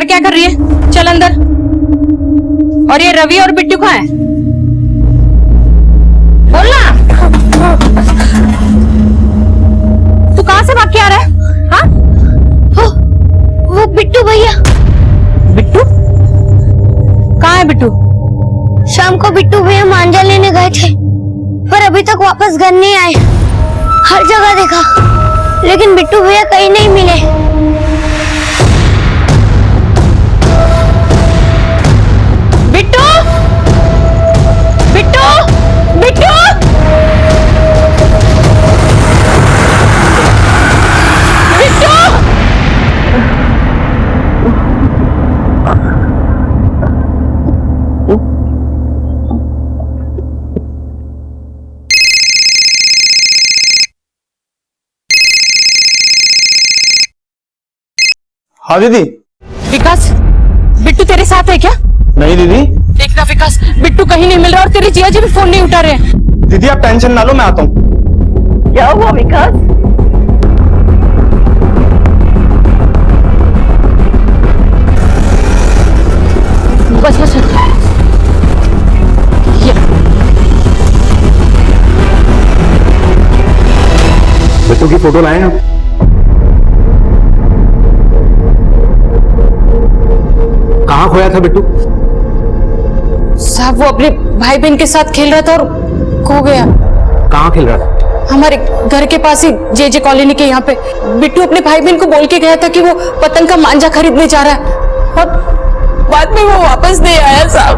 बाहर क्या कर रही है? चल अंदर। और ये रवि और बिट्टू कहाँ है? बोल ना। तू कहाँ से भाग के आ रहा है? हाँ? वो बिट्टू भैया। बिट्टू? कहाँ है बिट्टू? शाम को बिट्टू भैया मांझा लेने गए थे, पर अभी तक वापस घर नहीं आए। हर जगह देखा, लेकिन बिट्टू भैया कहीं नहीं मिले। बिट्टू! बिट्टू! बिट्टू! बिट्टू! हाँ दीदी। विकास, बिट्टू तेरे साथ है क्या? नहीं दीदी। देखना विकास, बिट्टू कहीं नहीं मिल रहा और तेरे जिया जी भी फोन नहीं उठा रहे हैं। दीदी आप टेंशन ना लो, मैं आता हूँ। क्या हुआ विकास? बस बस बिट्टू की फोटो लाए हैं। कहाँ खोया था बिट्टू? साहब वो अपने भाई बहन के साथ खेल रहा था और खो गया। कहाँ खेल रहा था? हमारे घर के पास ही जे कॉलोनी के यहाँ पे। बिट्टू अपने भाई बहन को बोल के गया था कि वो पतंग का मांझा खरीदने जा रहा है और बाद में वो वापस नहीं आया साहब।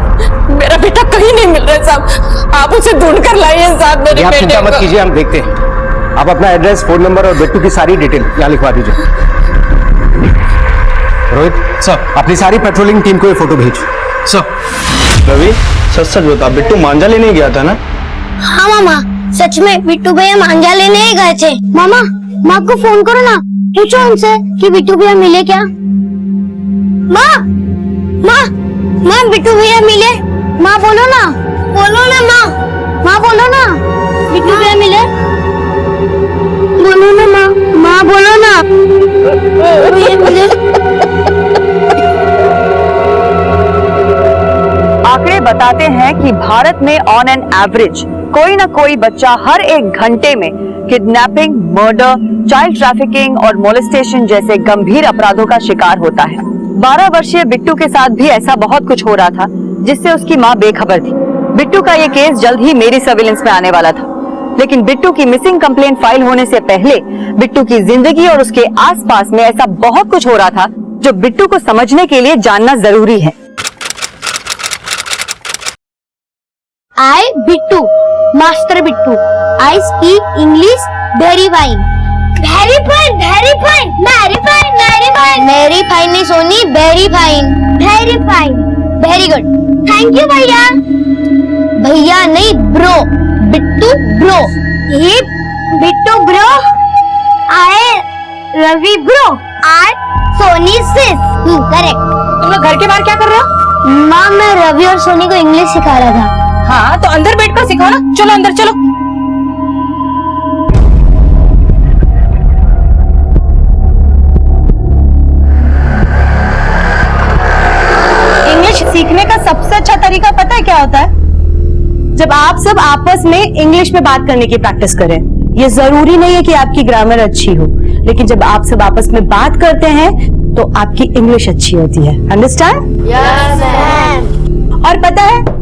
मेरा बेटा कहीं नहीं मिल रहा है साहब, आप उसे ढूंढ कर लाइए साहब मेरे आप बेटे चिंता मत को। कीजिए, हम देखते हैं। आप अपना एड्रेस, फोन नंबर और बिट्टू की सारी डिटेल यहाँ लिखवा दीजिए। रोहित सर, अपनी सारी पेट्रोलिंग टीम को ये फोटो भेज। सर। रवि सच सच बता, बिट्टू मांझा लेने गया था ना? हाँ मामा, सच में बिट्टू भैया मांझा लेने ही गए थे। मामा, माँ को फोन करो ना, पूछो उनसे कि बिट्टू भैया मिले क्या। माँ, माँ, माँ बिट्टू भैया मिले? माँ बोलो ना, बोलो ना माँ, माँ बोलो ना, बिट्टू भैया मिले? बोलो ना माँ, माँ बोलो ना, भैया मिले? आंकड़े बताते हैं कि भारत में ऑन एन एवरेज कोई ना कोई बच्चा हर एक घंटे में किडनैपिंग, मर्डर, चाइल्ड ट्रैफिकिंग और मोलेस्टेशन जैसे गंभीर अपराधों का शिकार होता है। 12 वर्षीय बिट्टू के साथ भी ऐसा बहुत कुछ हो रहा था जिससे उसकी मां बेखबर थी। बिट्टू का ये केस जल्द ही मेरी सर्विलेंस में आने वाला था, लेकिन बिट्टू की मिसिंग कंप्लेंट फाइल होने से पहले बिट्टू की जिंदगी और उसके आसपास में ऐसा बहुत कुछ हो रहा था जो बिट्टू को समझने के लिए जानना जरूरी है। I Bittu, master Bittu, I speak English very fine. Very fine, very fine, very fine, very fine. Very fine नहीं Soni, very fine. Very fine. Very good. Thank you भैया. भैया नहीं ब्रो, बिट्टू ब्रो. ये Bittu bro, I Ravi bro, I Soni sis. Correct. तुम लोग घर के बाहर क्या कर रहे हो? माँ, मैं रवि और सोनी को इंग्लिश सिखा रहा था। हाँ तो अंदर बैठकर सिखाओ ना। चलो अंदर चलो। इंग्लिश सीखने का सबसे अच्छा तरीका पता है क्या होता है? जब आप सब आपस में इंग्लिश में बात करने की प्रैक्टिस करें। ये जरूरी नहीं है कि आपकी ग्रामर अच्छी हो, लेकिन जब आप सब आपस में बात करते हैं तो आपकी इंग्लिश अच्छी होती है। अंडरस्टैंड? Yes ma'am. और पता है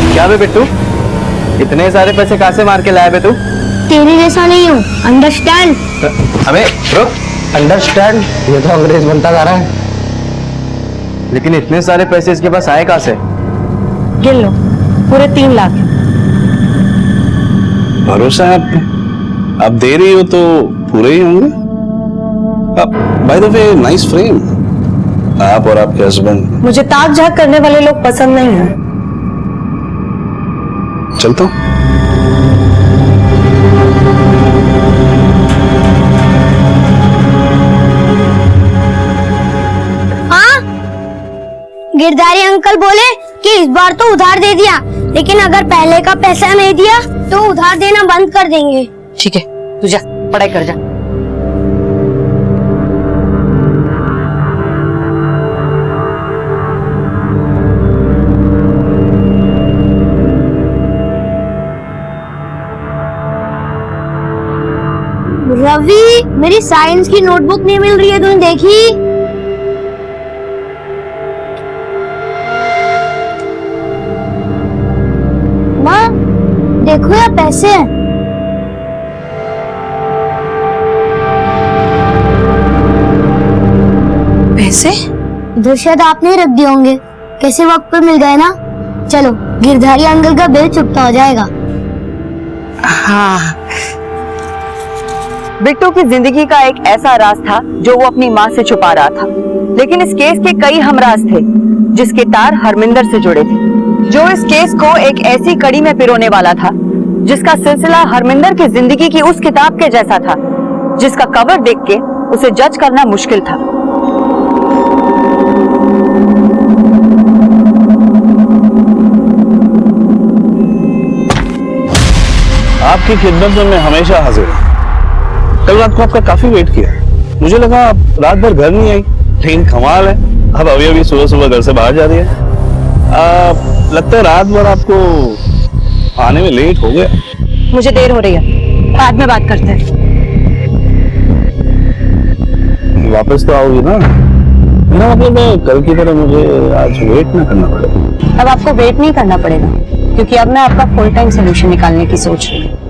क्या बे बिट्टू, इतने सारे पैसे कहाँ से मार के लाया बे तू? तेरे जैसा नहीं हूँ, अंडरस्टैंड? अबे रुक, अंडरस्टैंड? ये तो अंग्रेज बनता जा रहा है। लेकिन इतने सारे पैसे इसके पास आए कहाँ से? गिन लो, पूरे 3 लाख। भरोसा है आप पे? आप दे रही हो तो पूरे ही होंगे। By the way, nice frame. आप और आपके हस्बैंड। मुझे ताक झाक करने वाले लोग पसंद नहीं है। चलता हूं। हाँ, गिरधारी अंकल बोले कि इस बार तो उधार दे दिया, लेकिन अगर पहले का पैसा नहीं दिया तो उधार देना बंद कर देंगे। ठीक है, तू जा पढ़ाई कर जा। रवि, मेरी साइंस की नोटबुक नहीं मिल रही है, तूने देखी? माँ, देखो यार पैसे हैं। पैसे? इधर शायद आपने ही रख दिए होंगे, कैसे वक्त पर मिल गए ना। चलो, गिरधारी अंकल का बिल चुकता हो जाएगा। हाँ। बिट्टू की जिंदगी का एक ऐसा राज था जो वो अपनी माँ से छुपा रहा था, लेकिन इस केस के कई हमराज थे जिसके तार हरमिंदर से जुड़े थे, जो इस केस को एक ऐसी कड़ी में पिरोने वाला था जिसका सिलसिला हरमिंदर की जिंदगी की उस किताब के जैसा था जिसका कवर देख के उसे जज करना मुश्किल था। आपकी खिदमत में मैं हमेशा हाजिर हूँ। कल रात को आपका काफी वेट किया, मुझे लगा आप रात भर घर नहीं आई, लेकिन कमाल है, अब अभी सुबह सुबह घर से बाहर जा रही है। लगता है रात भर आपको आने में लेट हो गया। मुझे देर हो रही है, बाद में बात करते हैं। वापस तो आओगी ना? मतलब कल की तरह मुझे आज वेट ना करना पड़ेगा। अब आपको वेट नहीं करना पड़ेगा, क्योंकि अब मैं आपका फुल टाइम सोल्यूशन निकालने की सोच रही हूँ।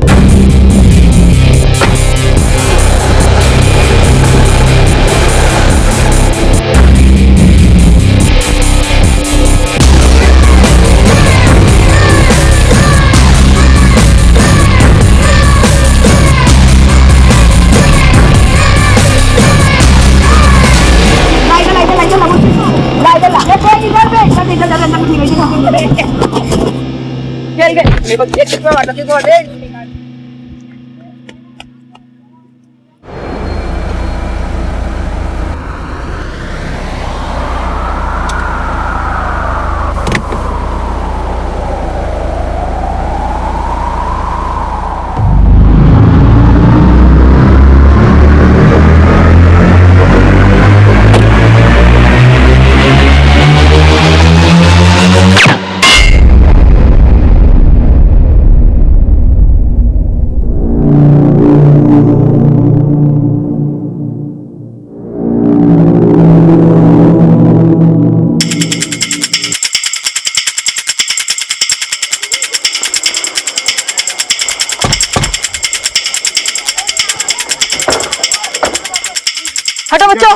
हटो बच्चों,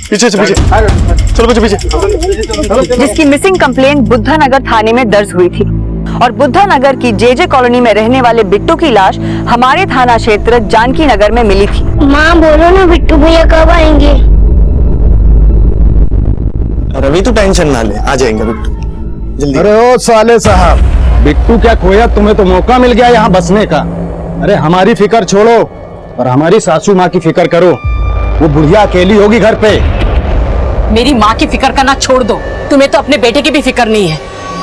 पीछे से पीछे, चलो बच्चों पीछे। जिसकी मिसिंग कंप्लेंट बुद्धा नगर थाने में दर्ज हुई थी और बुद्धा नगर की जेजे कॉलोनी में रहने वाले बिट्टू की लाश हमारे थाना क्षेत्र जानकी नगर में मिली थी। माँ बोलो ना, बिट्टू भैया कब आएंगे? रवि तू टेंशन ना ले, आ जाएंगे बिट्टू जल्दी। अरे ओ साले साहब, बिट्टू क्या खोया, तुम्हें तो मौका मिल गया यहाँ बसने का। अरे हमारी फिक्र छोड़ो और हमारी सासू माँ की फिक्र करो, वो बुढ़िया अकेली होगी घर पे। मेरी माँ की फिक्र करना छोड़ दो, तुम्हें तो अपने बेटे की भी फिक्र नहीं है।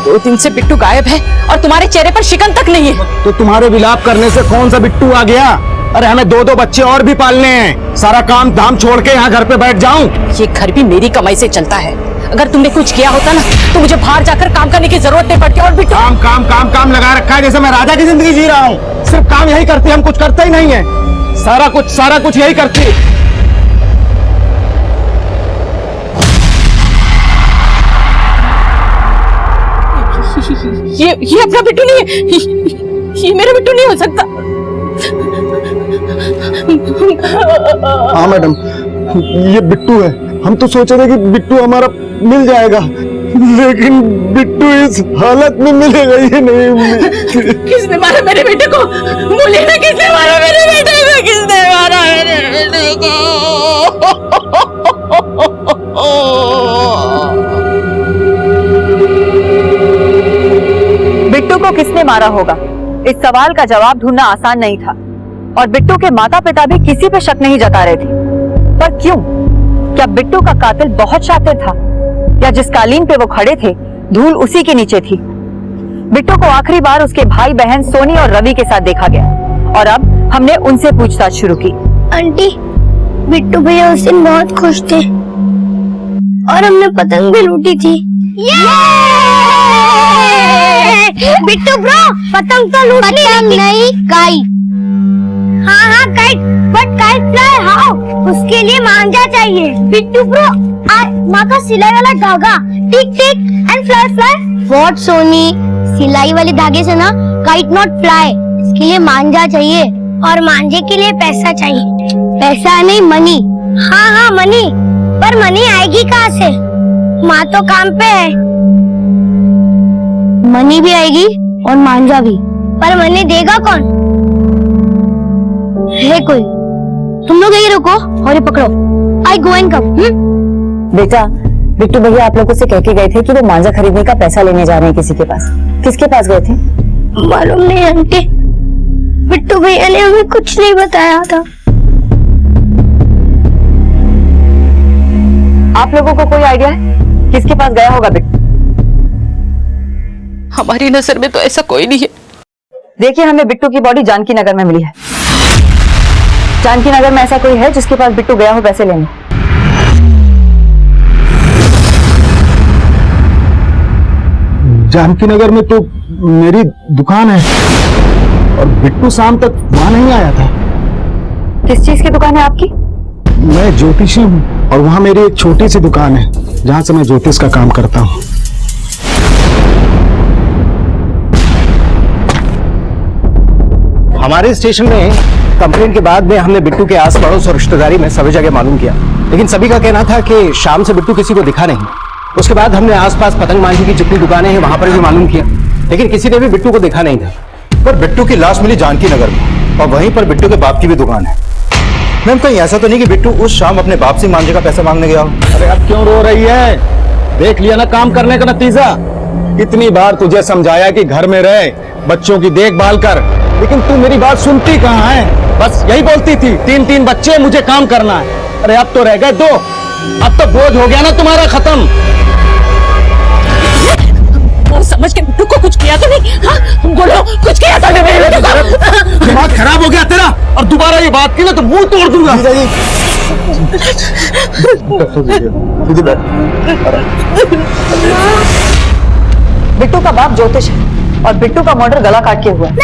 2 दिन से बिट्टू गायब है और तुम्हारे चेहरे पर शिकन तक नहीं है। तो तुम्हारे विलाप करने से कौन सा बिट्टू आ गया? अरे हमें 2 बच्चे और भी पालने हैं, सारा काम धाम छोड़ के यहाँ घर पे बैठ जाऊं? ये घर भी मेरी कमाई से चलता है। अगर तुमने कुछ किया होता ना तो मुझे बाहर जाकर काम करने की जरूरत नहीं पड़ती। और बिट्टू काम काम काम काम लगा रखा है, जैसे मैं राजा की जिंदगी जी रहा हूँ। सिर्फ काम यही करती है, हम कुछ करते ही नहीं है। सारा कुछ यही करती है। ये अपना बिट्टू नहीं है, ये मेरा बिट्टू नहीं हो सकता। हाँ मैडम, ये बिट्टू है। हम तो सोच रहे कि बिट्टू हमारा मिल जाएगा, लेकिन बिट्टू इस हालत में मिलेगा ये नहीं। किसने मारा मेरे बेटे को? बोलिए ना, किसने मारा मेरे बेटे को? किसने मारा मेरे बेटे को? बिट्टू को किसने मारा होगा, इस सवाल का जवाब ढूंढना आसान नहीं था और बिट्टू के माता पिता भी किसी पे शक नहीं जता रहे थे। पर क्यों? क्या बिट्टू का कातिल बहुत शातिर था, या जिस कालीन पे वो खड़े थे धूल उसी के नीचे थी? बिट्टू को आखिरी बार उसके भाई बहन सोनी और रवि के साथ देखा गया और अब हमने उनसे पूछताछ शुरू की। आंटी, बिट्टू भैया उस दिन बहुत खुश थे और हमने पतंग भी लूटी थी। बिट्टू ब्रो, पतंग तो लूट ली, पतंग नहीं काइट। हाँ kite, but kite fly how? उसके लिए मांझा चाहिए। बिट्टू ब्रो, माँ का सिलाई वाला धागा, tick tick and fly fly. What Soni, सिलाई वाले धागे से ना काइट नॉट फ्लाई, इसके लिए मांझा चाहिए और मांझे के लिए पैसा चाहिए। पैसा नहीं, मनी। हाँ मनी, पर मनी आएगी कहाँ से? माँ तो काम पे है। मनी भी आएगी और मांझा भी, पर मनी देगा कौन? है कोई? तुम लोग यही रुको और ये पकड़ो। आई गो एंड कम। बेटा, बिट्टू भैया आप लोगों से कह के गए थे कि वो मांझा खरीदने का पैसा लेने जा रहे हैं किसी के पास। किसके पास गए थे? मालूम नहीं आंटी, बिट्टू भैया ने हमें कुछ नहीं बताया था। आप लोगों को कोई आइडिया है किसके पास गया होगा बिट्टू? हमारी नजर में तो ऐसा कोई नहीं है। देखिए, हमें बिट्टू की बॉडी जानकी नगर में मिली है। जानकी नगर में ऐसा कोई है जिसके पास बिट्टू गया हो पैसे लेने? जानकी नगर में तो मेरी दुकान है और बिट्टू शाम तक वहां नहीं आया था। किस चीज की दुकान है आपकी? मैं ज्योतिषी हूँ और वहां मेरी एक छोटी सी दुकान है जहां से मैं ज्योतिष का काम करता हूँ। हमारे स्टेशन में कंप्लेंट के बाद में हमने बिट्टू के आस पड़ोस और रिश्तेदारी में सभी जगह मालूम किया, लेकिन सभी का कहना था कि शाम से बिट्टू किसी को दिखा नहीं। उसके बाद हमने आसपास पतंग मांझी की जितनी दुकानें हैं वहां पर भी मालूम किया, लेकिन किसी ने भी बिट्टू को देखा नहीं था। पर बिट्टू की लाश मिली जानकी नगर में और वहीं पर बिट्टू के बाप की भी दुकान है। मैम, कहीं ऐसा तो नहीं कि बिट्टू उस शाम अपने बाप से मांझे का पैसा मांगने गया हो? अरे अब क्यों रो रही है? देख लिया ना काम करने का नतीजा। कितनी बार तुझे समझाया कि घर में रहे, बच्चों की देखभाल कर, लेकिन तू मेरी बात सुनती कहाँ है? बस यही बोलती थी, 3 बच्चे, मुझे काम करना है। अरे अब तो रह गए 2, अब तो बोझ हो गया ना तुम्हारा खत्म। वो समझ के बिट्टू को कुछ किया तो नहीं? हाँ बोलो, कुछ किया तो नहीं मेरे बेटे को? दिमाग खराब हो गया तेरा, और दोबारा ये बात की ना तो मुंह तोड़ दूंगा। बिट्टू का बाप ज्योतिष है और बिट्टू का मर्डर गला काट के हुआ है।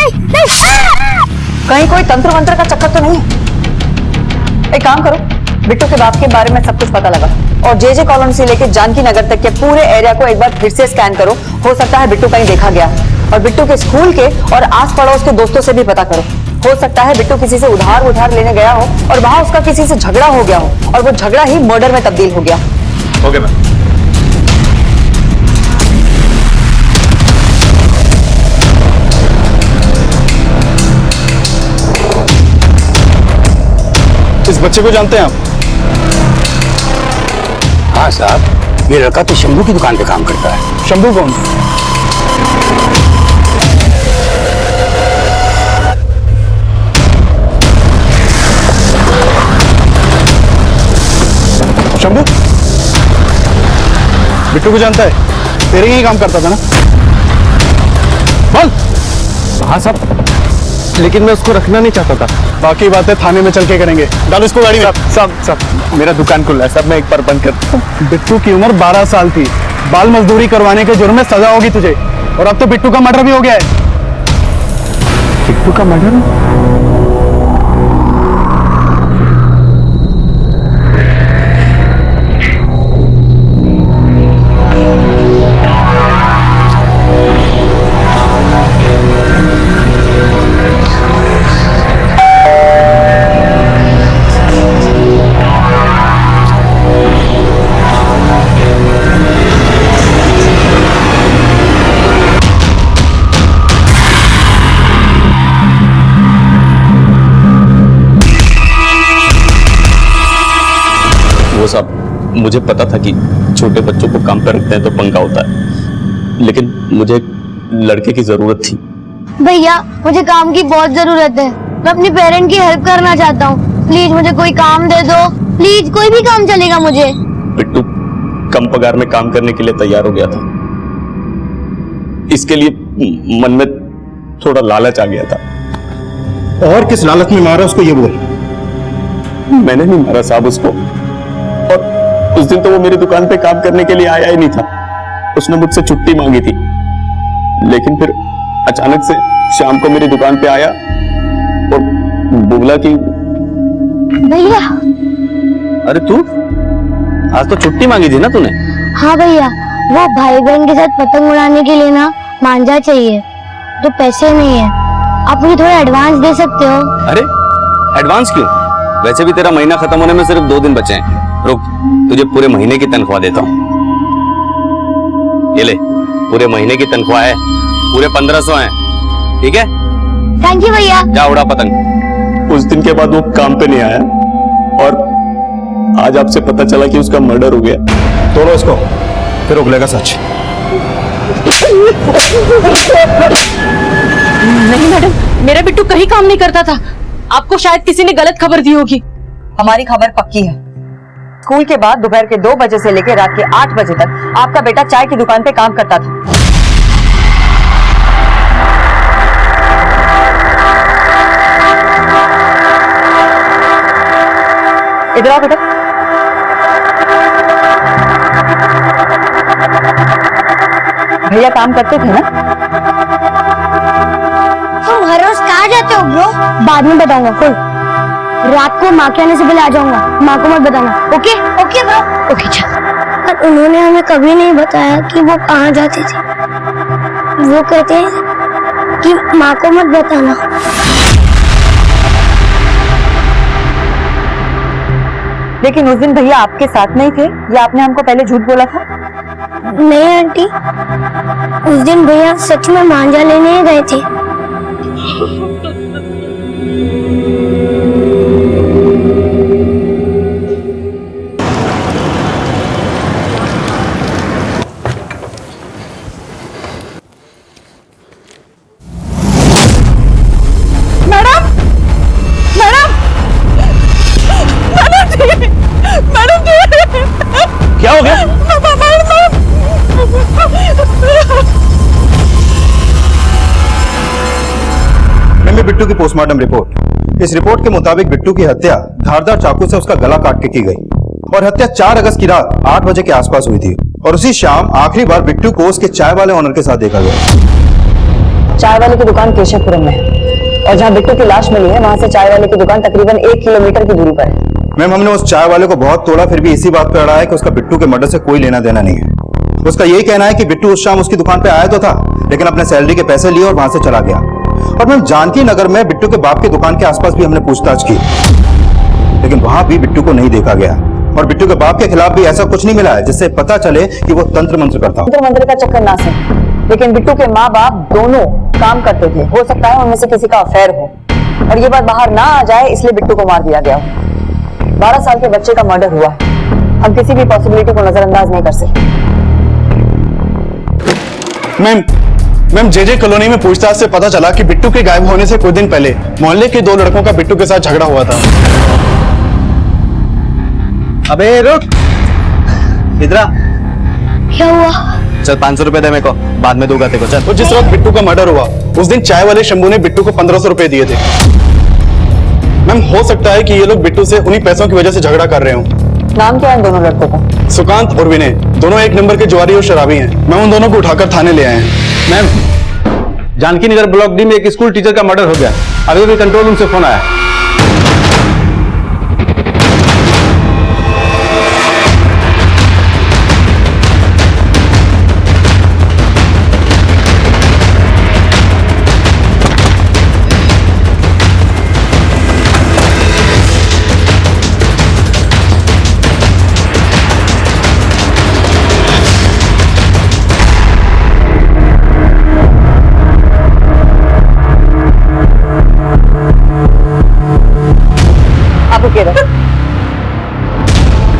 कहीं कोई तंत्र मंत्र का चक्कर तो नहीं है? एक काम करो, बिट्टू के बाप के बारे में सब कुछ पता लगा और जे कॉलोनी से लेकर जानकी नगर तक के पूरे एरिया को एक बार फिर से स्कैन करो। हो सकता है बिट्टू कहीं देखा गया, और बिट्टू के स्कूल के और आस पड़ोस के दोस्तों से भी पता करो। हो सकता है बिट्टू किसी से उधार लेने गया हो और वहां उसका किसी से झगड़ा हो गया हो और वो झगड़ा ही मर्डर में तब्दील हो गया। Okay ma'am. इस बच्चे को जानते हैं आप? हाँ साहब, ये लड़का तो शंभू की दुकान पे काम करता है। शंभू कौन? शंभू बिट्टू को जानता है? तेरे ही काम करता था ना? बोल। हाँ साहब, लेकिन मैं उसको रखना नहीं चाहता था। बाकी बातें थाने में चल के करेंगे। डालो इसको गाड़ी में। सब मेरा दुकान खुला है, सब मैं एक बार बंद करता हूँ। बिट्टू की उम्र 12 साल थी। बाल मजदूरी करवाने के जुर्म में सजा होगी तुझे, और अब तो बिट्टू का मर्डर भी हो गया है। बिट्टू का मर्डर? साहब, मुझे पता था कि छोटे बच्चों को काम पर रखते हैं तो पंगा होता है, लेकिन मुझे एक लड़के की जरूरत थी। भैया मुझे काम की बहुत जरूरत है। मैं अपने पेरेंट की हेल्प करना चाहता हूँ। प्लीज मुझे कोई काम दे दो। प्लीज कोई भी काम चलेगा मुझे। बिट्टू कम पगार में काम करने के लिए तैयार हो गया था। इसके लिए मन में थोड़ा लालच आ गया था। और किस लालच में मारा उसको ये बोल। मैंने नहीं मारा साहब उसको, और उस दिन तो वो मेरी दुकान पे काम करने के लिए आया ही नहीं था। उसने मुझसे छुट्टी मांगी थी, लेकिन फिर अचानक से शाम को मेरी दुकान पे आया और बोला कि भैया। अरे तू आज तो छुट्टी मांगी थी ना तूने? हाँ भैया, वो भाई बहन के साथ पतंग उड़ाने के लिए ना मांझा चाहिए, तो पैसे नहीं है। आप मुझे थोड़ा एडवांस दे सकते हो? अरे एडवांस क्यों? वैसे भी तेरा महीना खत्म होने में सिर्फ 2 दिन बचे हैं। रुक, तुझे पूरे महीने की तनख्वाह देता हूँ। ये ले, पूरे महीने की तनख्वाह है, पूरे 1500 हैं, ठीक है? थैंक यू भैया। जा उड़ा पतंग। उस दिन के बाद वो काम पे नहीं आया, और आज आपसे पता चला कि उसका मर्डर हो गया। तोड़ो इसको, फिर उगलेगा सच। नहीं मैडम, मेरा बिट्टू कहीं काम नहीं करता था। आपको शायद किसी ने गलत खबर दी होगी। हमारी खबर पक्की है। स्कूल के बाद दोपहर के 2 बजे से लेकर रात के 8 बजे तक आपका बेटा चाय की दुकान पे काम करता था। इधर आओ बेटा। भैया काम करते थे ना? तुम हर रोज कहाँ जाते हो ब्रो? बाद में बताऊंगा। कोई रात को माँ के आने से पहले आ जाऊंगा। माँ को मत बताना। Okay okay bro. ओके चल। पर उन्होंने हमें कभी नहीं बताया कि वो कहाँ जाती थी। वो कहते हैं कि माँ को मत बताना। लेकिन उस दिन भैया आपके साथ नहीं थे, या आपने हमको पहले झूठ बोला था? नहीं आंटी, उस दिन भैया सच में मांझा लेने ही गए थे। क्या हो गया? मैम, बिट्टू की पोस्टमार्टम रिपोर्ट। इस रिपोर्ट के मुताबिक बिट्टू की हत्या धारदार चाकू से उसका गला काट के की गई, और हत्या 4 अगस्त की रात 8 बजे के आसपास हुई थी। और उसी शाम आखिरी बार बिट्टू को उसके चाय वाले ओनर के साथ देखा गया। चाय वाले की दुकान केशवपुरम में है, और जहाँ बिट्टू की लाश मिली है वहां से चाय वाले की दुकान तकरीबन 1 किलोमीटर की दूरी पर है। मैम, हमने उस चाय वाले को बहुत तोड़ा, फिर भी इसी बात पर अड़ा है कि उसका बिट्टू के मर्डर से कोई लेना देना नहीं है। उसका यही कहना है कि बिट्टू उस शाम उसकी दुकान पे आया तो था, लेकिन अपने सैलरी के पैसे लिए और वहां से चला गया। और मैम, जानकी नगर में बिट्टू के बाप की दुकान के आसपास भी हमने पूछताछ की, लेकिन वहां भी बिट्टू को नहीं देखा गया। और बिट्टू के बाप के खिलाफ भी ऐसा कुछ नहीं मिला है जिससे पता चले कि वो तंत्र मंत्र करता हो। तंत्र मंत्र का चक्कर ना से, लेकिन बिट्टू के माँ बाप दोनों काम करते थे। हो सकता है उनमें से किसी का अफेयर हो, और ये बात बाहर ना आ जाए इसलिए बिट्टू को मार दिया गया हो। 12 साल के बच्चे का मर्डर हुआ है। हम किसी भी पॉसिबिलिटी को नजरअंदाज नहीं कर सकते। मैम, जेजे कॉलोनी में पूछताछ से पता चला कि बिट्टू के गायब होने से कुछ दिन पहले मोहल्ले के 2 लड़कों का बिट्टू के साथ झगड़ा हुआ था। अबे रुक, इधर आ। क्या हुआ? चल 500 रुपए दे मेरे को, बाद में दूंगा तेरे को। चल। तो जिस वक्त बिट्टू का मर्डर हुआ उस दिन चाय वाले शंभू ने बिट्टू को 1500 रुपए दिए थे। मैम, हो सकता है कि ये लोग बिट्टू से उन्हीं पैसों की वजह से झगड़ा कर रहे हो। नाम क्या है इन दोनों लड़कों का? सुकांत और विनय, दोनों 1 नंबर के जुआरी और शराबी हैं। मैं उन दोनों को उठाकर थाने ले आए हैं। मैम, जानकी नगर ब्लॉक डी में एक स्कूल टीचर का मर्डर हो गया। अभी भी कंट्रोल रूम से फोन आया।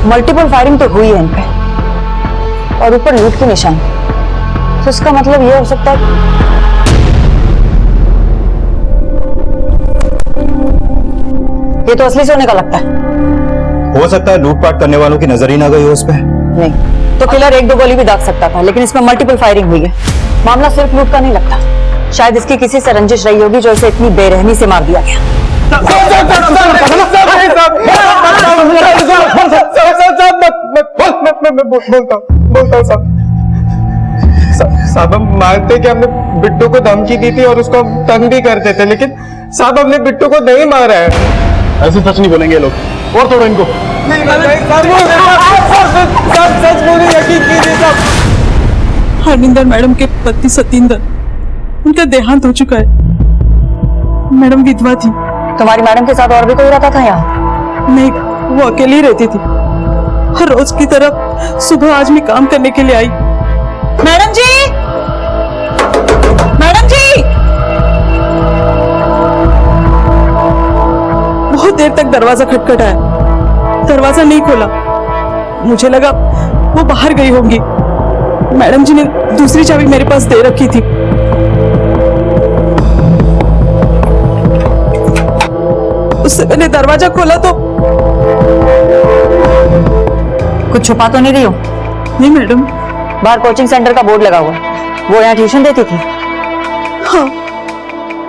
मल्टीपल फायरिंग तो हुई है इन पे और ऊपर लूट के निशान, तो इसका मतलब ये हो सकता है ये तो असली सोने का लगता है। हो सकता है लूटपाट करने वालों की नजर ही ना गई हो उस पर। नहीं तो किलर एक दो गोली भी दाग सकता था, लेकिन इसमें मल्टीपल फायरिंग हुई है। मामला सिर्फ लूट का नहीं लगता, शायद इसकी किसी से रंजिश रही होगी जो इसे इतनी बेरहमी से मार दिया गया। साहब हम मानते कि हमने बिट्टू को धमकी दी थी और उसको हम तंग भी करते थे, लेकिन साहब हमने बिट्टू को नहीं मारा है। ऐसे सच नहीं बोलेंगे ये लोग, और तोड़ो इनको। सच बोले, यकीन कीजिए साहब। हरमिंदर मैडम के पति सतिंदर, उनका देहांत हो चुका है। मैडम विधवा थी। तुम्हारी मैडम के साथ और भी कोई रहता था यहाँ? नहीं, वो अकेली ही रहती थी। हर रोज की तरह सुबह आज मैं काम करने के लिए आई। मैडम जी, मैडम जी! बहुत देर तक दरवाजा खटखटाया, दरवाजा नहीं खोला। मुझे लगा वो बाहर गई होंगी। मैडम जी ने दूसरी चाबी मेरे पास दे रखी थी। उससे मैंने दरवाजा खोला तो कुछ छुपा तो नहीं रही हो? नहीं मैडम। बाहर कोचिंग सेंटर का बोर्ड लगा हुआ, वो यहाँ ट्यूशन देती थी? हाँ,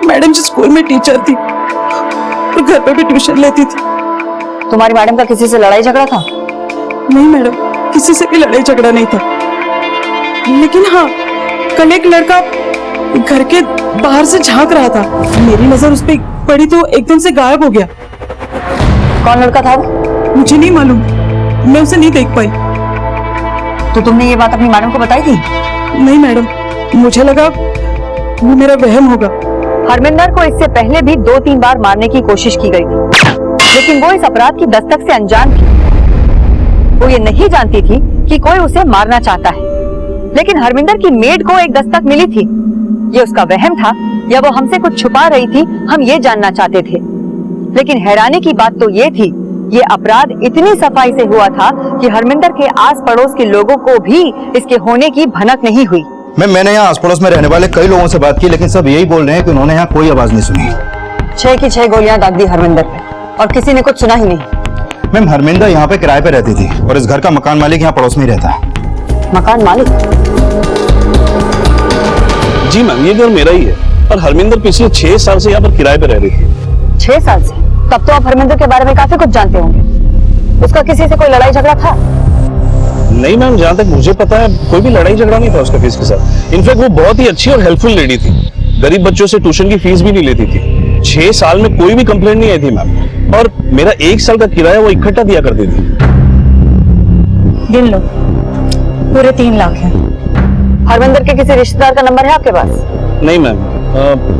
मैडम जी स्कूल में टीचर थी और घर पे भी ट्यूशन लेती थी। तुम्हारी मैडम का किसी से लड़ाई झगड़ा था? नहीं मैडम, किसी से भी लड़ाई झगड़ा नहीं था, लेकिन हाँ, कल एक लड़का घर के बाहर से झांक रहा था। मेरी नजर उस पर पड़ी तो एकदम से गायब हो गया। कौन लड़का था वो? मुझे नहीं मालूम, मैं उसे नहीं देख पाई। तो तुमने ये बात अपनी मैडम को बताई थी? नहीं मैडम, मुझे लगा वो मेरा वहम होगा। हरमिंदर को इससे पहले भी 2-3 बार मारने की कोशिश की गई थी, लेकिन वो इस अपराध की दस्तक से अनजान थी। वो ये नहीं जानती थी कि कोई उसे मारना चाहता है, लेकिन हरमिंदर की मेड को एक दस्तक मिली थी। ये उसका वहम था या वो हमसे कुछ छुपा रही थी, हम ये जानना चाहते थे। लेकिन हैरानी की बात तो ये थी, ये अपराध इतनी सफाई से हुआ था कि हरमिंदर के आस पड़ोस के लोगों को भी इसके होने की भनक नहीं हुई। मैंने यहाँ आस पड़ोस में रहने वाले कई लोगों से बात की, लेकिन सब यही बोल रहे हैं कि उन्होंने यहाँ कोई आवाज नहीं सुनी। 6 की 6 गोलियां दाग दी हरमिंदर पे और किसी ने कुछ सुना ही नहीं। मैम, हरमिंदर यहाँ पे किराए पे रहती थी और इस घर का मकान मालिक यहाँ पड़ोस में ही रहता है। मकान मालिक? जी मैम, ये घर मेरा ही है और हरमिंदर पिछले 6 साल से यहाँ पर किराए पे रह रही थी। 6 साल से? तब तो आप हरमिंदर के बारे में काफी कुछ जानते होंगे। उसका किसी से कोई लड़ाई झगड़ा था? नहीं मैम, जहाँ तक मुझे पता है कोई भी लड़ाई झगड़ा नहीं था उसका किसी के साथ। इनफैक्ट वो बहुत ही अच्छी और हेल्पफुल लेडी थी, गरीब बच्चों से ट्यूशन की फीस भी नहीं लेती थी। 6 साल में कोई भी कंप्लेंट नहीं आई थी मैम, और मेरा 1 साल का किराया वो इकट्ठा दिया करती थी। गिन लो, पूरे 3 लाख है। हरमिंदर के किसी रिश्तेदार का नंबर है आपके पास? नहीं मैम,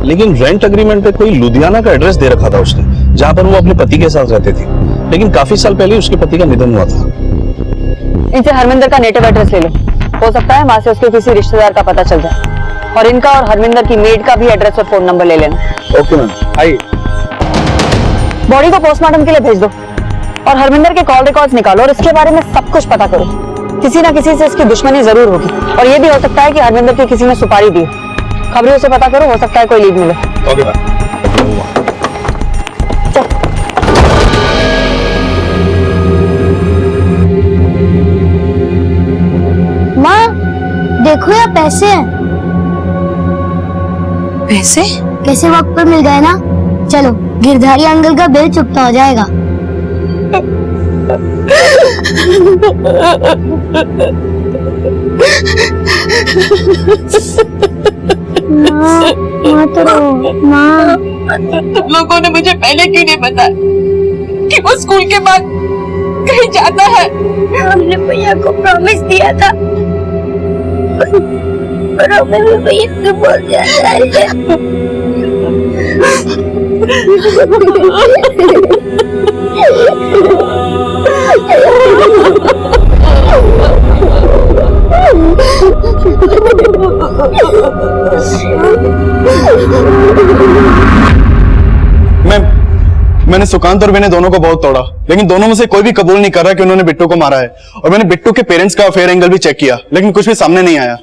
लेकिन रेंट एग्रीमेंट पे कोई लुधियाना का एड्रेस दे रखा था उसने, जहाँ पर वो अपने पति के साथ रहते थे, लेकिन काफी साल पहले उसके पति का निधन हुआ था। इनसे हरमिंदर का नेटिव एड्रेस ले लो, हो सकता है वहां से उसके किसी रिश्तेदार का पता चल जाए। और इनका और हरमिंदर की मेड का भी एड्रेस और फोन नंबर ले लेना। ओके मैम, आइए। बॉडी को पोस्टमार्टम के लिए भेज दो और हरमिंदर के कॉल रिकॉर्ड्स निकालो और इसके बारे में सब कुछ पता करो। किसी ना किसी से इसकी दुश्मनी जरूर होगी, और ये भी हो सकता है कि हरमिंदर की किसी ने सुपारी दी। खबरों से पता करो, हो सकता है कोई लीड मिले। Okay ma'am. माँ देखो यहाँ पैसे हैं। पैसे? कैसे वक्त पर मिल गए ना। चलो, गिरधारी अंकल का बिल चुकता हो जाएगा। माँ, मत रो माँ। तुम लोगों ने मुझे पहले क्यों नहीं बताया कि वो स्कूल के बाद कहीं जाता है? हमने भैया को प्रॉमिस दिया था, पर हमें भैया को बोल दिया था। मैंने सुकांत और विनय दोनों को बहुत तोड़ा, लेकिन दोनों में से कोई भी कबूल नहीं कर रहा कि उन्होंने बिट्टू को मारा है। और मैंने बिट्टू के पेरेंट्स का अफेयर एंगल भी चेक किया, लेकिन कुछ भी सामने नहीं आया।